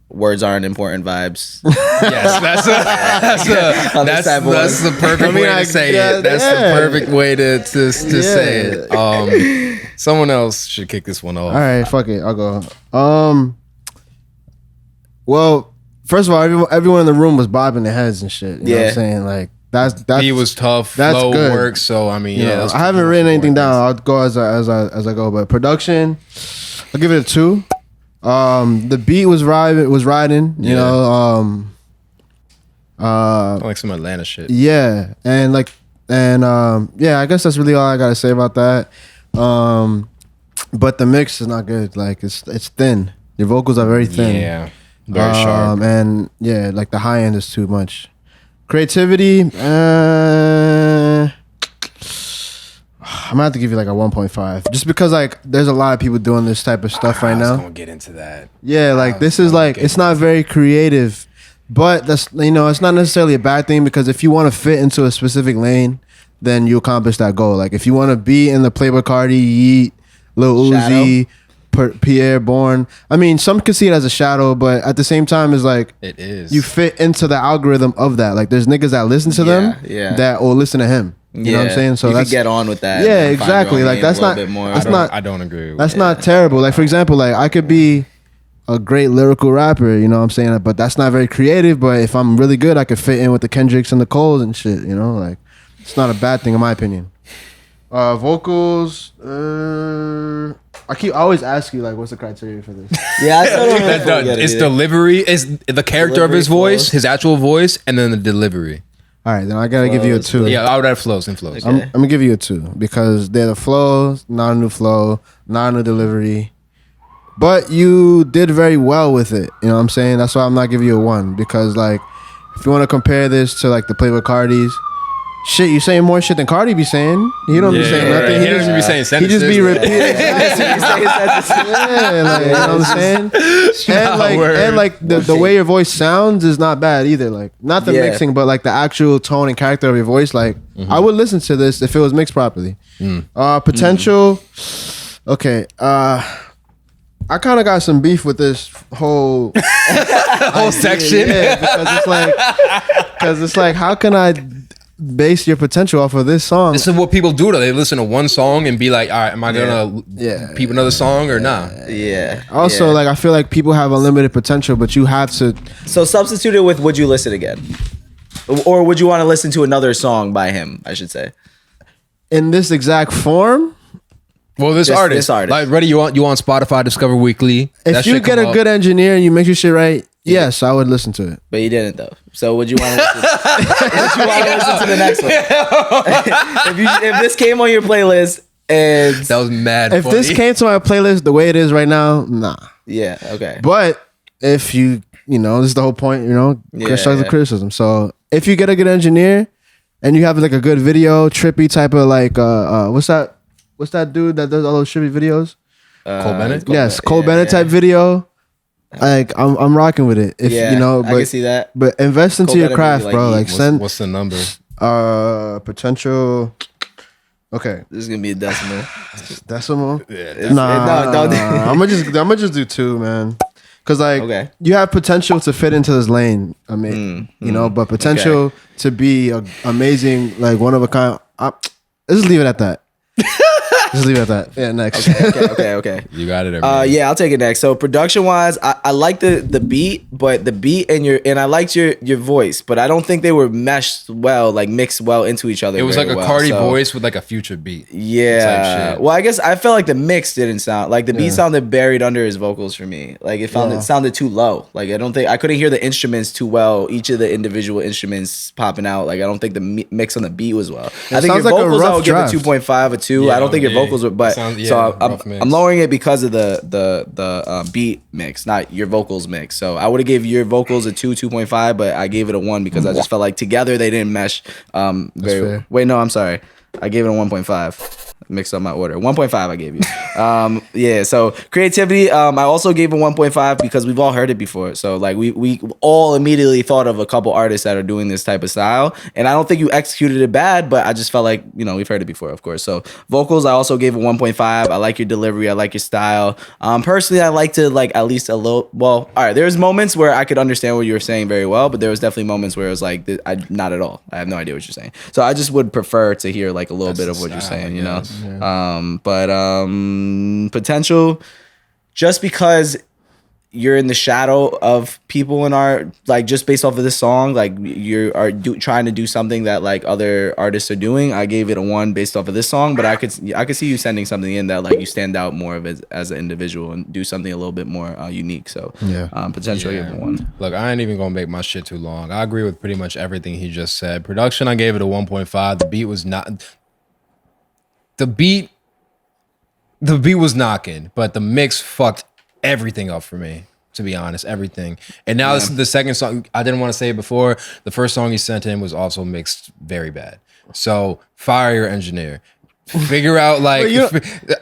Words aren't important vibes. Yes, that's the perfect way to say it. That's the perfect way to say it. Someone else should kick this one off. All right, fuck it. I'll go. Well, first of all, everyone in the room was bobbing their heads and shit. You know what I'm saying? Like that's he was tough. That's flow good. work. So I mean, I haven't written anything down. I'll go as I go. But production, I'll give it a 2. The beat was riding. You know. Like some Atlanta shit. Yeah, and I guess that's really all I gotta say about that. But the mix is not good. Like it's thin. Your vocals are very thin. Yeah. Very sharp. And yeah, like the high end is too much. Creativity, I'm gonna have to give you like a 1.5, just because like there's a lot of people doing this type of stuff right now. I was gonna get into that. Yeah, like this is like it's not very creative, but that's it's not necessarily a bad thing, because if you want to fit into a specific lane, then you accomplish that goal. Like if you want to be in the Playboy Cardi, Yeet, Lil Uzi, Pierre Bourne. I mean, some could see it as a shadow, but at the same time, it's like it is. You fit into the algorithm of that. Like, there's niggas that listen to them that or listen to him. You know what I'm saying? So you that's could get on with that. Yeah, exactly. Like that's not. I don't agree with that's not terrible. Like for example, like I could be a great lyrical rapper. You know what I'm saying? But that's not very creative. But if I'm really good, I could fit in with the Kendricks and the Coles and shit. You know, like it's not a bad thing in my opinion. Vocals. I always ask you like, what's the criteria for this? Yeah, I still don't know. It's delivery. It's the character of his voice, his actual voice, and then the delivery. All right, then I gotta give you a 2. Yeah, I would have flows and flows. I'm gonna give you a 2 because they're the flow, not a new flow, not a new delivery. But you did very well with it. You know what I'm saying? That's why I'm not giving you a 1 because like if you want to compare this to like the Playboy Cardi's, shit, you saying more shit than Cardi be saying. He don't be saying nothing. He doesn't be saying sentences. He just be repeating. Yeah, like, you know what I'm saying? And like the way your voice sounds is not bad either. Like not the mixing, but like the actual tone and character of your voice. Like I would listen to this if it was mixed properly. Potential. Okay. I kind of got some beef with this whole section. Yeah, because it's like, how can I base your potential off of this song? This is what people do though. They listen to one song and be like, all right, am I gonna peep another song or not? Yeah. Also, like I feel like people have unlimited potential, but you have to. So substitute it with would you listen again? Or would you want to listen to another song by him, I should say. In this exact form? Well, this artist. Like, ready? You on Spotify, Discover Weekly. If you get a good engineer and you make your shit right, yes, I would listen to it. But you didn't though. So would you want to listen? Would you want to listen to the next one? if this came on your playlist and that was mad. If funny. this came to my playlist the way it is right now, nah. Yeah. Okay. But if you know, this is the whole point. You know, constructive criticism. So if you get a good engineer and you have like a good video, trippy type of like what's that dude that does all those trippy videos? Cole Bennett. Yes, Cole Bennett type video. Like I'm rocking with it. If you know, but, I can see that. But invest into your craft, bro. Like send. What's the number? Potential. Okay, this is gonna be a decimal. Decimal? Yeah. Nah. I'm gonna just do 2, man. Cause like you have potential to fit into this lane. I mean, you know, but potential to be amazing, like one of a kind. Let's just leave it at that. Just leave it at that. Yeah, next. Okay. You got it. Yeah, I'll take it next. So production wise, I like the beat, but the beat and I liked your voice, but I don't think they were meshed well, like mixed well into each other. It was like a Cardi voice with like a Future beat. Yeah. Well, I guess I felt like the mix didn't sound like the beat sounded buried under his vocals for me. Like it sounded too low. Like I couldn't hear the instruments too well. Each of the individual instruments popping out. Like I don't think the mix on the beat was well. I think your vocals I would give it 2.5 or 2. I don't think your vocals were, but I'm lowering it because of the beat mix, not your vocals mix. So I would have gave your vocals a 2.5, but I gave it a 1 because I just felt like together they didn't mesh. Wait, no, I'm sorry. I gave it a 1.5. Mixed up my order. 1.5 I gave you. Yeah, so creativity, I also gave a 1.5 because we've all heard it before. So like we all immediately thought of a couple artists that are doing this type of style. And I don't think you executed it bad, but I just felt like, you know, we've heard it before, of course. So vocals, I also gave a 1.5. I like your delivery. I like your style. Personally, I like to like at least a little, well, all right, there's moments where I could understand what you were saying very well, but there was definitely moments where it was like, not at all. I have no idea what you're saying. So I just would prefer to hear like a little bit of what you're saying, you know? Yeah. But potential, just because you're in the shadow of people in art, like just based off of this song, like you are trying to do something that like other artists are doing. I gave it a 1 based off of this song, but I could see you sending something in that like you stand out more of it as an individual and do something a little bit more unique. So potential, I gave it a 1. Look, I ain't even gonna make my shit too long. I agree with pretty much everything he just said. Production, I gave it a 1.5. The beat was not. The beat was knocking, but the mix fucked everything up for me, to be honest, everything. And now this is the second song. I didn't want to say it before. The first song he sent in was also mixed very bad. So fire your engineer. Figure out like...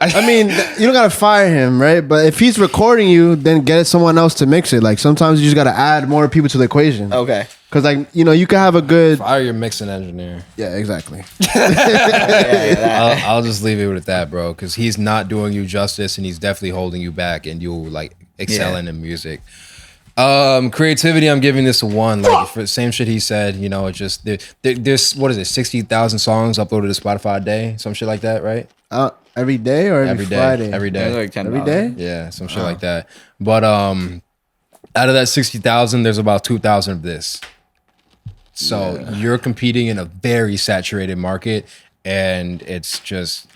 I mean, you don't gotta fire him, right? But if he's recording you, then get someone else to mix it. Like sometimes you just gotta add more people to the equation. Okay. Because like, you know, you can have a good... Fire your mixing engineer. Yeah, exactly. I'll just leave it with that, bro. Because he's not doing you justice and he's definitely holding you back and you'll like excel in music. Creativity, I'm giving this a 1. Like for the same shit he said, you know, it just there's what is it, 60,000 songs uploaded to Spotify a day, some shit like that, right? Every day or every Friday? Every day. Like every day? Yeah, some shit like that. But out of that 60,000, there's about 2,000 of this. So you're competing in a very saturated market, and it's just.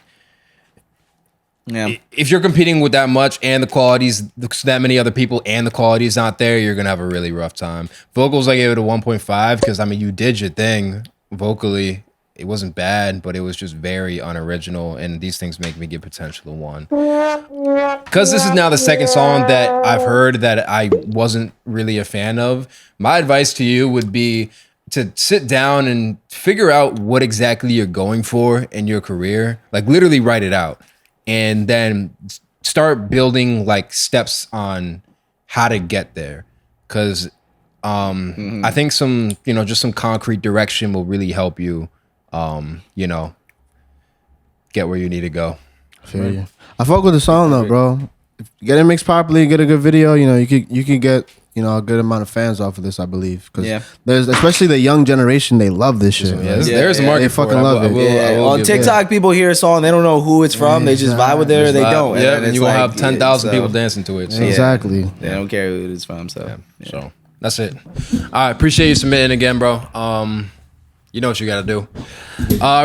Yeah. If you're competing with that much and the qualities, that many other people and the quality is not there, you're going to have a really rough time. Vocals, I gave it a 1.5 because, I mean, you did your thing. vocally, it wasn't bad, but it was just very unoriginal. And these things make me give potential to 1. Because this is now the second song that I've heard that I wasn't really a fan of. My advice to you would be to sit down and figure out what exactly you're going for in your career. Like literally write it out. And then start building like steps on how to get there. Because I think some, just some concrete direction will really help you, get where you need to go. I fuck with the song though, bro. If you get it mixed properly, get a good video, you could get a good amount of fans off of this, I believe. Because there's, especially the young generation, they love this shit. There's a market. They fucking love it. On TikTok, people hear a song, they don't know who it's from. They just vibe with it or they don't. Yeah, and you it's will like, have 10,000 people dancing to it. So. Exactly. They don't care who it is from. So that's it. All right, appreciate you submitting again, bro. You know what you gotta do.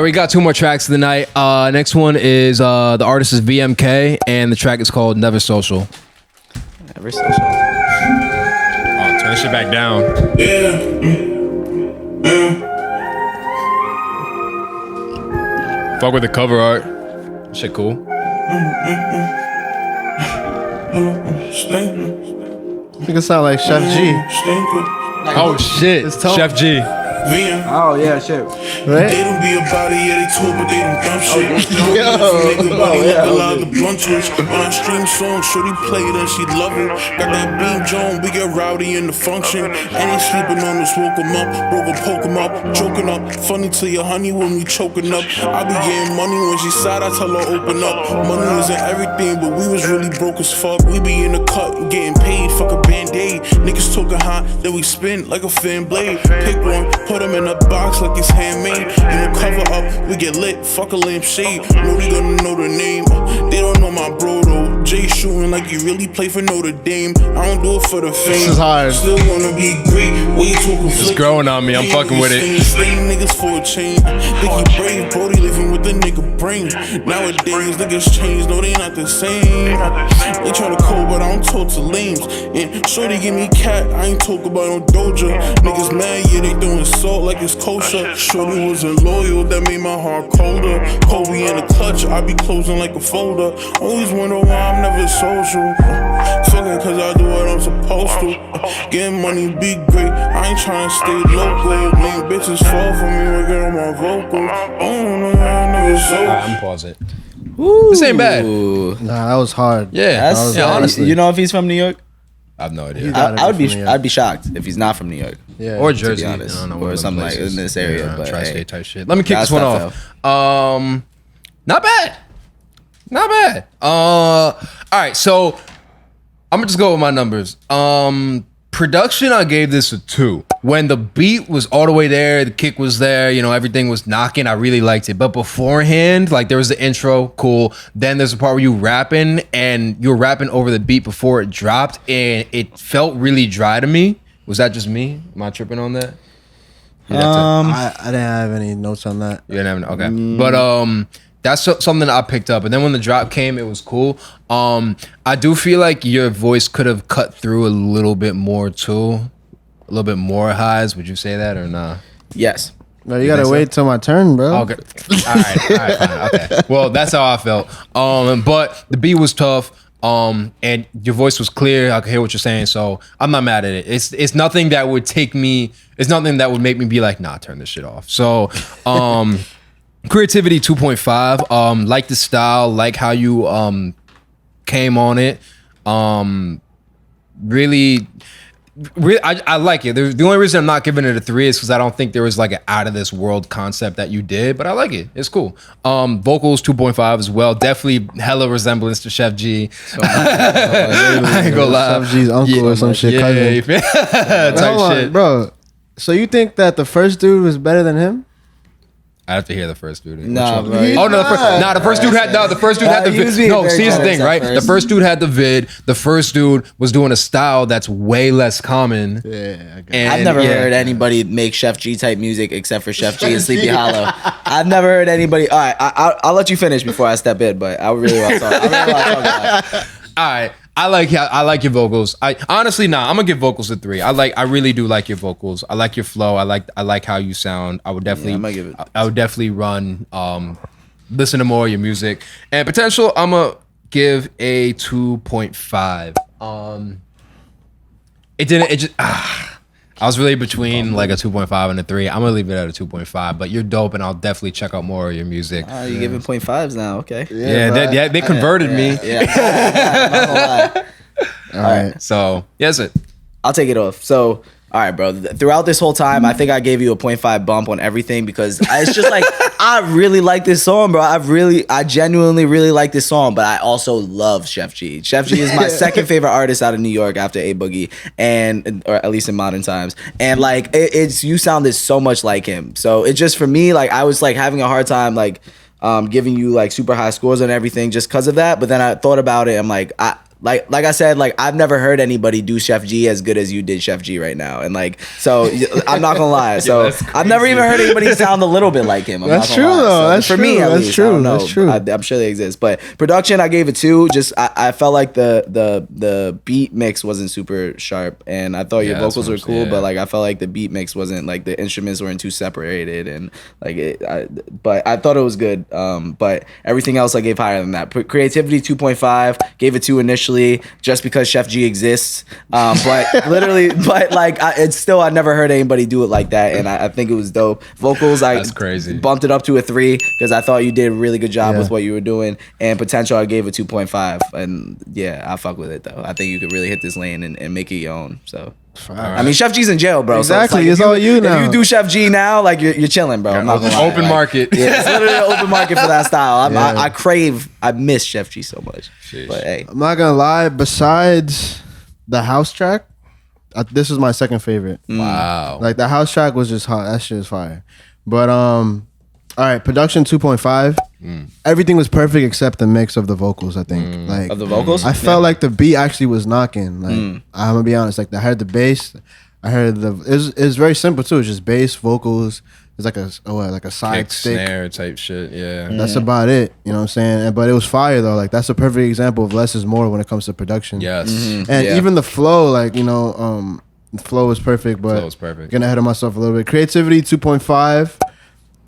We got 2 more tracks tonight. Next one is the artist is VMK, and the track is called Never Social. Never Social. Oh, turn this shit back down. Fuck with the cover art. Shit cool. You can sound like Chef G. Oh shit, Chef G. Oh yeah, shit. Right? They don't be about it, yeah, they talk, but they don't dumb shit. The blunt twist. When I stream songs, shorty play it and she love it. Got that beam Joan, we get rowdy in the function. Ain't sleeping on us, woke 'em up, broke 'em, poke 'em up, choking up. Funny to your honey when we choking up. I be getting money when she sad, I tell her open up. Money isn't everything, but we was really broke as fuck. We be in the cut, getting paid, fuck a band-aid. Niggas talking hot, then we spin like a fan blade. Pick one, put them in a box like it's handmade. Cover up, we get lit, fuck a lampshade. No, they gonna know the name. They don't know my bro though. Jay shooting like he really play for Notre Dame. I don't do it for the fame. This is hard. Still wanna be great. Way talking It's growing on me. I'm fucking with it. Slaying niggas for a chain. Think he brave, Brody living with the nigga brain. Nowadays niggas change, no they not the same. They try to code, but I don't talk to lames. And shorty give me cat, I ain't talk about no doja. Niggas mad, yeah they doing salt like it's kosher. Shorty wasn't loyal, that made my heart colder. Kobe in the clutch, I be closing like a folder. Always wonder why I'm never social. Fuck it, cause I do what I'm supposed to. Getting money be great, I ain't tryna stay local. Main bitches fall for me, working on my vocals. Oh no, I never social. I'm gonna pause it. This ain't bad. Nah, that was hard. Yeah, honestly. You know if he's from New York? I have no idea. I'd be shocked if he's not from New York. Yeah. Or Jersey, to be honest, I don't know, or something like in this area. But tri-state hey, type shit. Let me kick this one that's off. Not bad. Not bad. All right, so I'm gonna just go with my numbers. Production, I gave this a 2. When the beat was all the way there, the kick was there, everything was knocking, I really liked it. But beforehand, like there was the intro, cool. Then there's a part where you rapping and you're rapping over the beat before it dropped, and it felt really dry to me. Was that just me? Am I tripping on that? I didn't have any notes on that. You didn't have okay. But that's something I picked up. And then when the drop came, it was cool. I do feel like your voice could have cut through a little bit more too. A little bit more highs. Would you say that or not? yes. No, you gotta wait till my turn, bro. Okay. All right, fine. Okay. Well, that's how I felt. But the beat was tough. And your voice was clear. I could hear what you're saying, so I'm not mad at it. It's nothing that would take me. It's nothing that would make me be like, nah, turn this shit off. So, creativity 2.5. Like the style, like how you came on it. Really, I like it. The only reason I'm not giving it a 3 is because I don't think there was like an out of this world concept that you did, but I like it. It's cool. Vocals 2.5 as well. Definitely hella resemblance to Chef G. I ain't gonna lie. Chef G's uncle or some shit. Yeah, type shit, bro. So you think that the first dude was better than him? I have to hear the first dude. Nah, bro. Oh no, the first dude had the vid. No, see, here's the thing, right? The first dude had the vid. The first dude was doing a style that's way less common. Yeah, I've never heard anybody make Chef G type music except for Chef G and Sleepy Hollow. I've never heard anybody. All right, I'll let you finish before I step in, but I really want to talk about it. All right. I like your vocals. I honestly, I'm gonna give vocals a 3. I really do like your vocals. I like your flow. I like how you sound. I would definitely, I would definitely run, listen to more of your music. And potential, I'm gonna give a 2.5. I was really between like a 2.5 and a 3. I'm gonna leave it at a 2.5, but you're dope, and I'll definitely check out more of your music. You're giving 0.5s now, okay? They converted me. Yeah. I'm not gonna lie. All right. So that's it. I'll take it off. So, all right, bro. Throughout this whole time, I think I gave you a 0.5 bump on everything because it's just like I really like this song, bro. I genuinely really like this song, but I also love Chef G. Chef G is my second favorite artist out of New York after A Boogie, or at least in modern times. And like, it's you sounded so much like him. So it just for me, like I was like having a hard time like giving you like super high scores on everything just because of that. But then I thought about it. I'm like, like I said, like I've never heard anybody do Chef G as good as you did Chef G right now, and like so I'm not gonna lie. So I've never even heard anybody sound a little bit like him. That's true though. So that's for true. me at That's least. true. I don't know. That's true. I'm sure they exist, but production I gave it 2. Just I felt like the beat mix wasn't super sharp, and I thought your vocals were cool, but like I felt like the beat mix wasn't like the instruments weren't too separated, and like but I thought it was good. But everything else I gave higher than that. Creativity 2.5. Gave it 2 initially just because Chef G exists, but it's still I never heard anybody do it like that, and I think it was dope. Vocals, That's crazy. Bumped it up to a 3 because I thought you did a really good job with what you were doing, and potential I gave it 2.5, and I fuck with it though. I think you could really hit this lane and make it your own. So. I mean, Chef G's in jail, bro. Exactly, so it's all you now. If you do Chef G now, like you're chilling, bro. I'm not gonna lie. Open market. Yeah, it's literally an open market for that style. I miss Chef G so much. Sheesh. But hey, I'm not gonna lie. Besides the house track, this is my second favorite. Wow. Like the house track was just hot. That shit is fire. But all right, production 2.5. Everything was perfect except the mix of the vocals. I think like of the vocals, I felt like the beat actually was knocking. Like I'm gonna be honest. Like I heard the bass. I heard it's very simple too. It's just bass, vocals. It's like a side Kick, stick, snare type shit. Yeah. That's about it. You know what I'm saying? But it was fire though. Like that's a perfect example of less is more when it comes to production. Yes. And even the flow, like, you know, the flow was perfect, but Flow was perfect. getting ahead of myself a little bit. Creativity 2.5.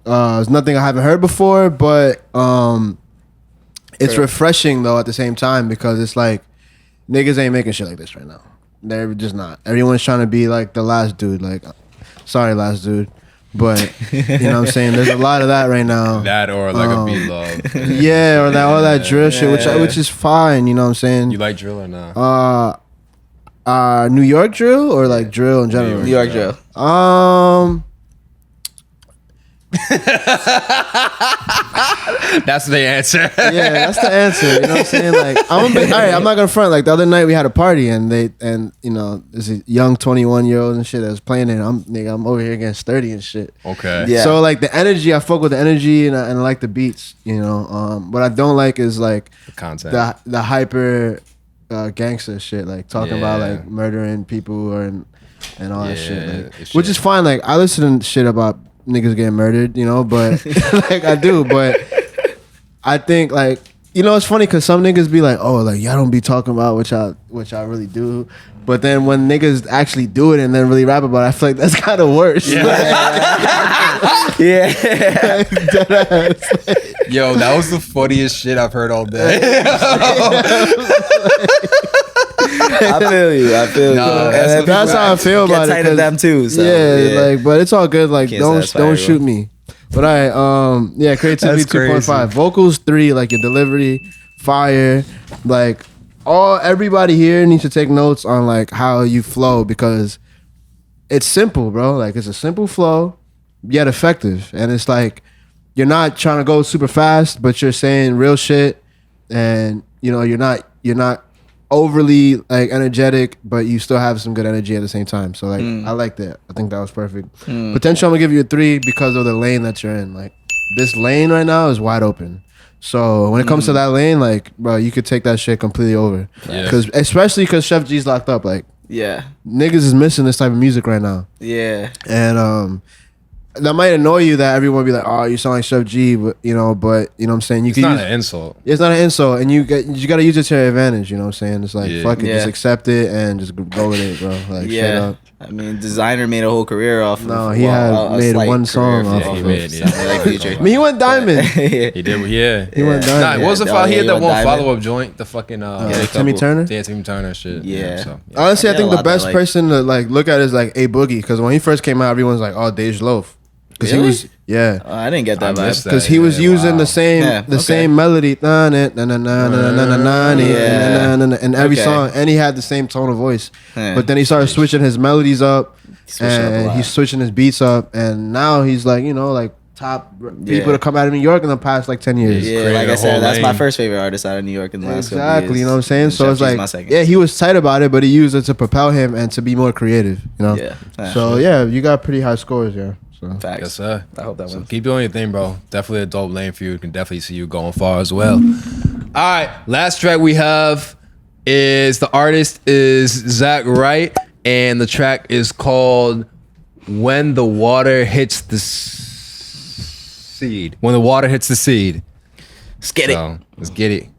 It's nothing I haven't heard before, but it's refreshing though at the same time because it's like niggas ain't making shit like this right now. They're just not. Everyone's trying to be like the last dude. Like, sorry, last dude. But you know what I'm saying? There's a lot of that right now. That or like a beat love. Yeah, or all that drill shit, which is fine, you know what I'm saying? You like drill or not? New York drill or like drill in general? New York drill. That's the answer. Yeah, that's the answer. You know what I'm saying? Like, all right, I'm not gonna front. Like the other night we had a party and you know, there's a young 21-year-old and shit that was playing it. I'm over here against 30 and shit. Okay. Yeah. So like the energy, I fuck with the energy and I like the beats. You know, what I don't like is like The content. the hyper gangster shit, like talking about Yeah. like murdering people and all that shit. Like, it's which shit. is fine. Like I listen to shit about niggas getting murdered, you know, but like I do, but I think like, you know, it's funny because some niggas be like, oh, like y'all don't be talking about which I really do, but then when niggas actually do it and then really rap about it, I feel like that's kind of worse. Yeah. Yeah. Yo, that was the funniest shit I've heard all day. I feel you. Nah, And that's how I feel about it. Get tight of 'cause- them too. So, yeah, like, but it's all good. Like, Can't don't satisfy shoot everyone. me. But yeah, creativity That's crazy. 2.5, vocals 3, like your delivery, fire. Like everybody here needs to take notes on like how you flow because it's simple, bro. Like it's a simple flow, yet effective, and it's like you're not trying to go super fast, but you're saying real shit, and you know you're not overly like energetic, but you still have some good energy at the same time. So like I like that. I think that was perfect. Potential, I'm gonna give you a 3 because of the lane that you're in. Like this lane right now is wide open. So when it comes to that lane, like bro, you could take that shit completely over. Yeah. Especially because Chef G's locked up. Like yeah. niggas is missing this type of music right now. Yeah. And that might annoy you that everyone be like, oh, you sound like Chef G, but you know what I'm saying? You It's not an insult. It's not an insult, and you got to use it to your advantage. You know what I'm saying? It's like fuck it, just accept it and just go with it, bro. Like straight up. I mean, Designer made a whole career off of. No, he had made one song off of it. I mean, he went diamond. He did, yeah. He went diamond. Nah, what was the file? He had that one follow-up joint, the fucking Timmy Turner? Yeah, Timmy Turner shit. Yeah. So, Honestly, I think the best person to like look at is like A Boogie, because when he first came out, everyone's like, oh, Dej Loaf. Because he was, I didn't get that vibe. Because he was using the same melody, in every song, and he had the same tone of voice. But then he started switching his melodies up, and he's switching his beats up, and now he's like, like top people to come out of New York in the past like 10 years. Yeah, like I said, that's my first favorite artist out of New York in the last couple years. Exactly, you know what I'm saying? So it's like, he was tight about it, but he used it to propel him and to be more creative, Yeah. So you got pretty high scores, So. Facts. Yes, sir. I hope that keep doing your thing, bro. Definitely a dope lane for you. Can definitely see you going far as well. All right, last track we have is the artist is Zach Wright, and the track is called "When the Water Hits the Seed." When the water hits the seed. Let's get it. Let's get it.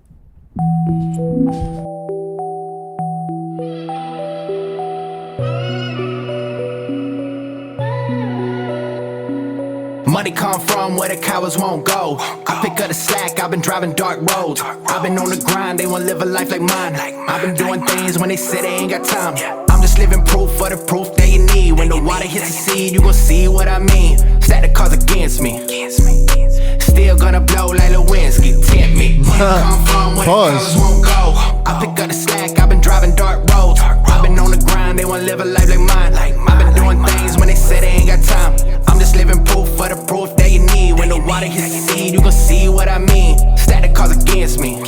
Money come from where the cowards won't go. I pick up the slack, I've been driving dark roads. I've been on the grind, they wanna live a life like mine. I've been doing things when they say they ain't got time. I'm just living proof for the proof that you need. When the water hits the seed, you gon' see what I mean. Stack the cards against me. Still gonna blow like Lewinsky, tempt me. Money come from where the cowards won't go. I pick up the slack, I've been driving dark roads. I've been on the grind, they wanna live a life like mine. I've been doing things when they say they ain't got time. I'm just living proof for the proof that you need. When the water hits the seed, you gon' see what I mean. Stack the cards against me.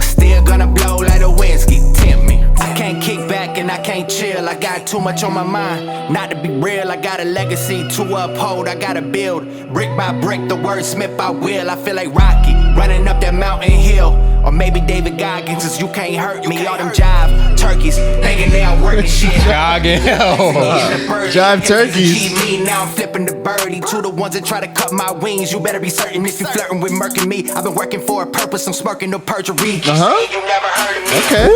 Still gonna blow like Lewinsky, tempt me. I can't kick back and I can't chill. I got too much on my mind. Not to be real, I got a legacy to uphold. I gotta build brick by brick, the wordsmith I will. I feel like Rocky running up that mountain hill. Or maybe David Goggins, cause you can't hurt me. All them jive turkeys thinking they are working shit. Jive turkeys. Me, now I'm flipping the birdie to the ones that try to cut my wings. You better be certain if you flirting with murking me. I've been working for a purpose, I'm smirking no perjury. You never heard of me. Okay.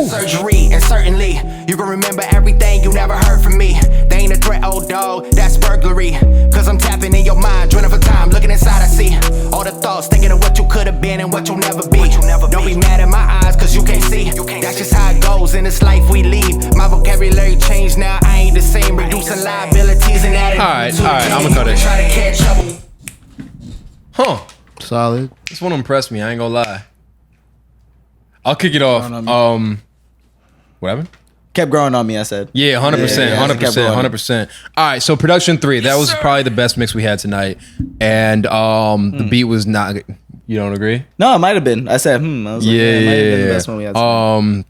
Surgery, and certainly you gon' remember everything you never heard from me. They ain't a threat, old dog, that's burglary. Cause I'm tapping in your mind, drilling for time. Looking inside, I see all the thoughts, thinking of what you could have been and what you'll never be. Don't be mad at my eyes, cause you can't see. That's just how it goes in this life we lead. My vocabulary changed now, I ain't the same. Reducing liabilities and adding. Alright, I'm gonna cut it. Try to catch up. Huh. Solid. This one impressed me, I ain't gonna lie. I'll kick it off. What happened? Kept growing on me, I said. Yeah, 100%, 100%. All right, so production 3, that was probably the best mix we had tonight. And the beat was not, you don't agree? No, it might have been. I said, I was like, it might have been the best one we had tonight.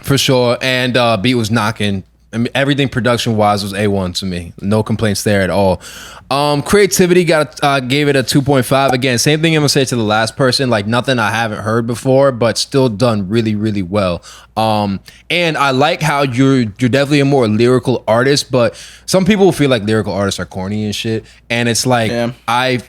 For sure. And beat was knocking. I mean, everything production-wise was A1 to me. No complaints there at all. Creativity gave it a 2.5. Again, same thing I'm gonna say to the last person. Like nothing I haven't heard before, but still done really, really well. And I like how you're definitely a more lyrical artist, but some people feel like lyrical artists are corny and shit. And it's like I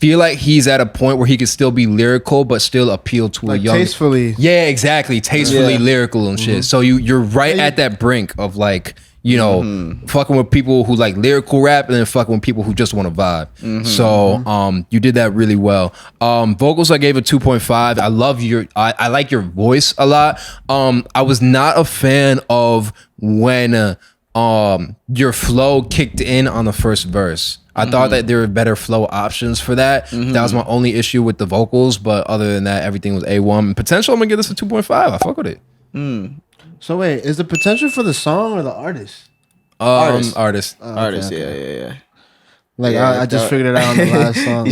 feel like he's at a point where he could still be lyrical but still appeal to a young tastefully. Yeah, exactly. Tastefully lyrical and shit. So you're right at that brink of like, you know, fucking with people who like lyrical rap and then fucking with people who just want to vibe. So you did that really well. Vocals I gave a 2.5. I love I like your voice a lot. I was not a fan of when your flow kicked in on the first verse. I thought that there were better flow options for that. That was my only issue with the vocals, but other than that, everything was A1. Potential, I'm gonna give this a 2.5. I fuck with it. So wait, is the potential for the song or the artist? Artist. Artist, yeah. Like I just figured it out on the last song.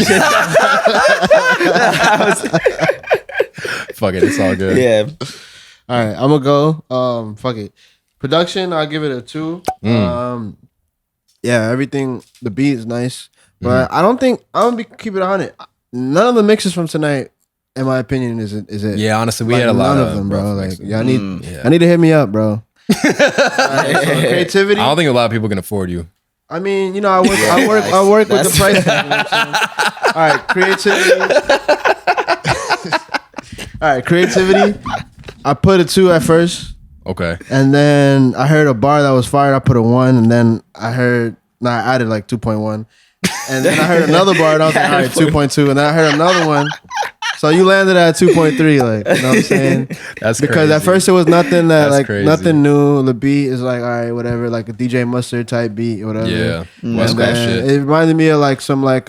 Fuck it, it's all good. Yeah. All right, I'm gonna go. Fuck it. Production, I'll give it a 2. Yeah, everything. The beat is nice, but I don't think I'm gonna keep it on it. None of the mixes from tonight, in my opinion, is it. Yeah, honestly, we like, had a lot of them, bro. Like, mixes. I need to hit me up, bro. Creativity. I don't think a lot of people can afford you. I mean, you know, I work with the price tag. You know what I'm saying? All right, creativity. All right, creativity. I put a 2 at first. Okay. And then I heard a bar that was fired. I put a 1, and then I added like 2.1. And then I heard another bar, and I was like, all right, 2.2. And then I heard another one. So you landed at 2.3, like, you know what I'm saying? That's because crazy. at first it was nothing that, That's like, crazy. nothing new. The beat is like, all right, whatever, like a DJ Mustard type beat or whatever. Yeah. And West Coast shit. it reminded me of like some like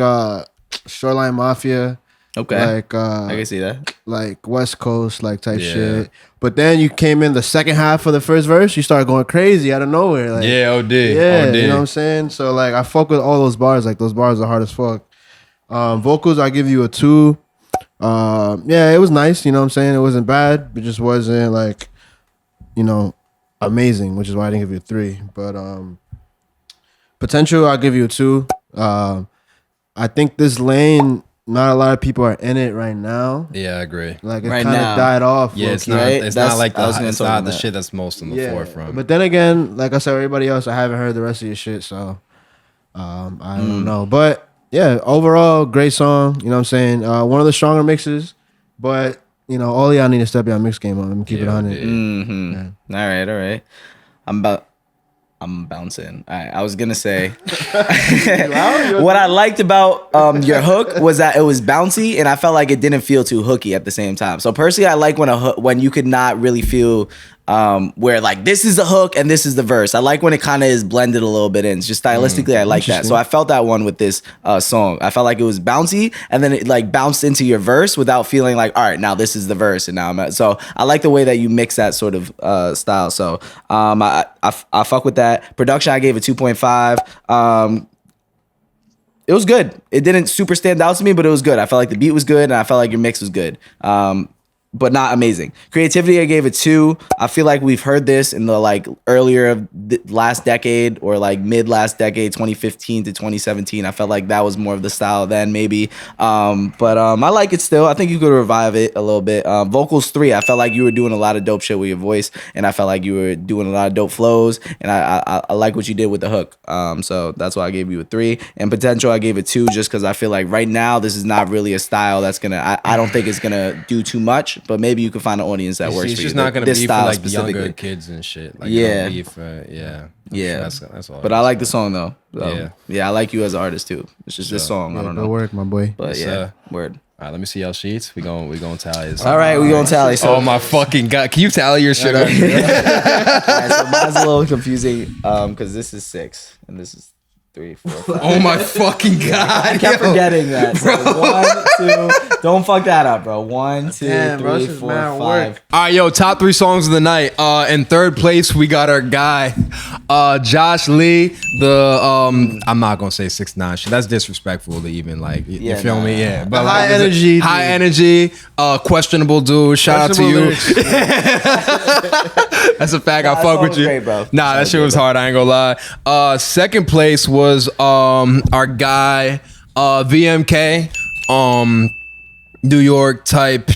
Shoreline Mafia. Okay. Like I can see that. Like West Coast like type Yeah. shit. But then you came in the second half of the first verse, you started going crazy out of nowhere. Like, Yeah, OD. yeah, OD. you know what I'm saying? So like I fuck with all those bars. Like those bars are hard as fuck. Vocals, I give you a 2. Yeah, it was nice, you know what I'm saying? It wasn't bad, it just wasn't like, you know, amazing, which is why I didn't give you a 3. But potential, I'll give you a 2. I think this lane, not a lot of people are in it right now. Yeah, I agree. Like it Right kind now. of died off. Yeah, it's low-key. not. Right? It's That's- not like I was gonna it's talk not about the that. shit that's most in the forefront. But then again, like I said, everybody else, I haven't heard the rest of your shit, so I don't know. But yeah, overall, great song. You know what I'm saying? One of the stronger mixes, but you know, all y'all need to step your mix game up. Let me keep it 100. Mm-hmm. All right. I'm bouncing. All right, I was gonna say what I liked about your hook was that it was bouncy, and I felt like it didn't feel too hooky at the same time. So personally, I like when you could not really feel where like this is the hook and this is the verse. I like when it kind of is blended a little bit in. It's just stylistically, I like that. So I felt that one with this song. I felt like it was bouncy, and then it like bounced into your verse without feeling like, all right, now this is the verse, and now I'm at. So I like the way that you mix that sort of style. So I fuck with that. Production, I gave it 2.5. It was good. It didn't super stand out to me, but it was good. I felt like the beat was good, and I felt like your mix was good. But not amazing. Creativity, I gave it 2. I feel like we've heard this in the like earlier of the last decade or like mid last decade, 2015 to 2017. I felt like that was more of the style then maybe. But I like it still. I think you could revive it a little bit. Vocals 3, I felt like you were doing a lot of dope shit with your voice, and I felt like you were doing a lot of dope flows, and I like what you did with the hook. So that's why I gave you a 3. And potential, I gave it 2 just because I feel like right now this is not really a style that's gonna. I don't think it's gonna do too much. But maybe you can find an audience that works It's for just you. not gonna This be for style like specifically. younger kids and shit. Like, Yeah. yeah. That's all. all. But I like the song though. Yeah. I like you as an artist too. It's just this song. I don't Good know. work, my boy. But Yes, yeah, sir. word. All right, let me see y'all sheets. We gonna tally this. All right, we gonna tally. So, Oh my fucking god! Can you tally your shit up? all right, so mine's a little confusing because this is 6 and this is 3, 4, 5. Oh my fucking god! I kept yo. forgetting that. So 1, 2. Don't fuck that up, bro. 1, 2, Damn, bro, 3, this is 4, mad 5. work. All right, yo, top 3 songs of the night. In third place, we got our guy, Josh Lee. I'm not gonna say 6ix9ine shit. That's disrespectful to even like. You Yeah, feel me? nah. Yeah, but High like, energy, high dude. energy. Questionable dude. Shout out to you. That's a fact. I that fuck song with was you. great, bro. Nah, that was shit great, was bro. hard. I ain't gonna lie. Second place was our guy, VMK. New York type.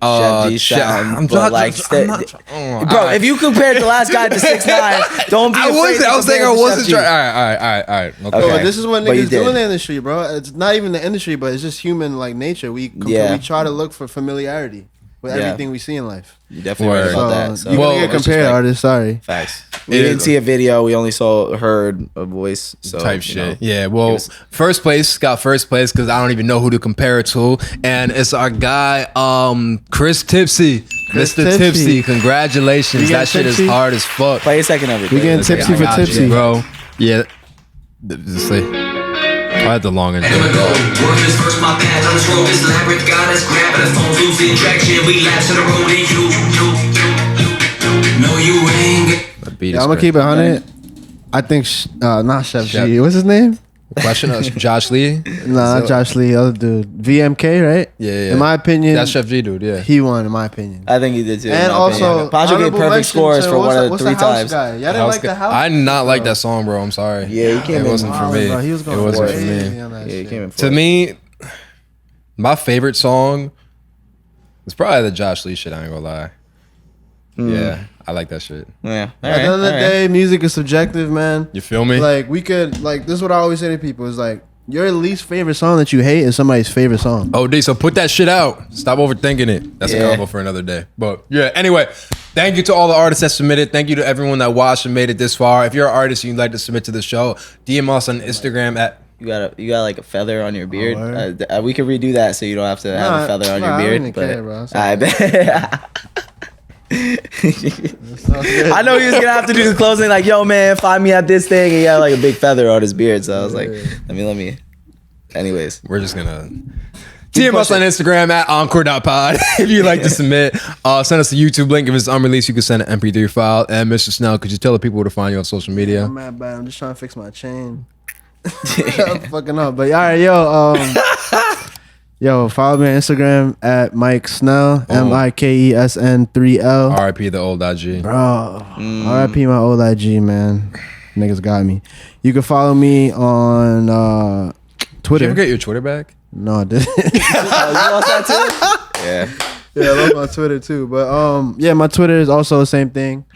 Chef G sound, but like, bro, if you compared the last guy to 6ix9ine, don't be. I was saying I wasn't trying. All right. Okay. Okay. But this is what But you niggas do in did. the industry, bro. It's not even the industry, but it's just human like nature. We Yeah. we try to look for familiarity with Yeah. everything we see in life. You definitely right Word. about So that. So you're Well, gonna get much compared, respect. artists. Sorry. Facts. We It didn't is. see a video. We only heard a voice. So Type you shit. know, Yeah, well, it was- first place got first place because I don't even know who to compare it to. And it's our guy, Chris Tipsy. Chris Mr. Tipsy. Tipsy. Congratulations. You That get shit tipsy? is hard as fuck. Play a second of it. We getting tipsy for I got you, tipsy. bro. Yeah. See. I had the long intro. Work is first, my path on this road is labyrinth. Got us grabbing us, phones losing traction. We lapse to the road and you. No, you ain't. That beat Yeah, is I'm gonna great. keep it 100. I think not Chef Chef. G. What's his name? Question us, Josh Lee. Nah, not Josh Lee. Other dude, VMK, right? Yeah. In my opinion, That's Chef G, dude. Yeah. he won. In my opinion. I think he did too. in And my also, opinion. Pancho get honorable perfect mention scores to- for one of the what's 3 the house times. guy? Y'all didn't like the house? I did not like that song, bro. I'm sorry. Yeah, he came It in wasn't for wild, me. bro. He was going it wasn't for crazy me. on that Yeah, he shit. came in for To it. me, my favorite song is probably the Josh Lee shit. I ain't gonna lie. Yeah, I like that shit. Yeah. At the end of the day, music is subjective, man. You feel me? Like we could like this is what I always say to people is like your least favorite song that you hate is somebody's favorite song. Oh, D, so put that shit out. Stop overthinking it. That's a combo for another day. But yeah, anyway, thank you to all the artists that submitted. Thank you to everyone that watched and made it this far. If you're an artist and you'd like to submit to the show, DM us on Instagram at. You got like a feather on your beard. We could redo that so you don't have to have a feather on your beard. I don't care, bro. I bet. I know he was gonna have to do the closing like, yo man, find me at this thing, and he had like a big feather on his beard, so I was like, let me anyways, we're just gonna DM us on Instagram at encore.pod if you'd like to submit. Send us a YouTube link. If it's unreleased, you can send an MP3 file. And Mr. Snell, could you tell the people where to find you on social media? I'm mad bad. I'm just trying to fix my chain. I'm fucking up, but all right, yo, follow me on Instagram at Mike Snell, MIKESN3L. RIP the old IG. Bro, RIP my old IG, man. Niggas got me. You can follow me on Twitter. Did you ever get your Twitter back? No, I didn't. you lost that too? Yeah, I love my Twitter too. But yeah, my Twitter is also the same thing.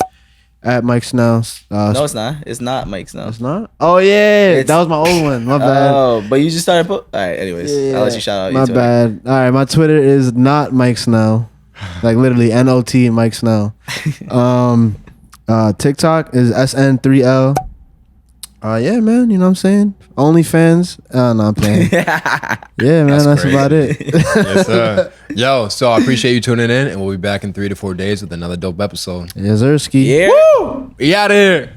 At Mike Snell. No, it's not. It's not Mike Snell. It's not? Oh, yeah. That was my old one. My bad. Oh, but you just started All right, anyways. Yeah, I'll let you shout out. My bad. All right, my Twitter is not Mike Snell. Like, literally, NOT Mike Snell. TikTok is SN3L. Yeah, man. You know what I'm saying? OnlyFans. No, I'm playing. Yeah, man. That's about it. Yes, sir. Yo, so I appreciate you tuning in, and we'll be back in 3 to 4 days with another dope episode. Yes, sir. Yeah. Woo! We out of here.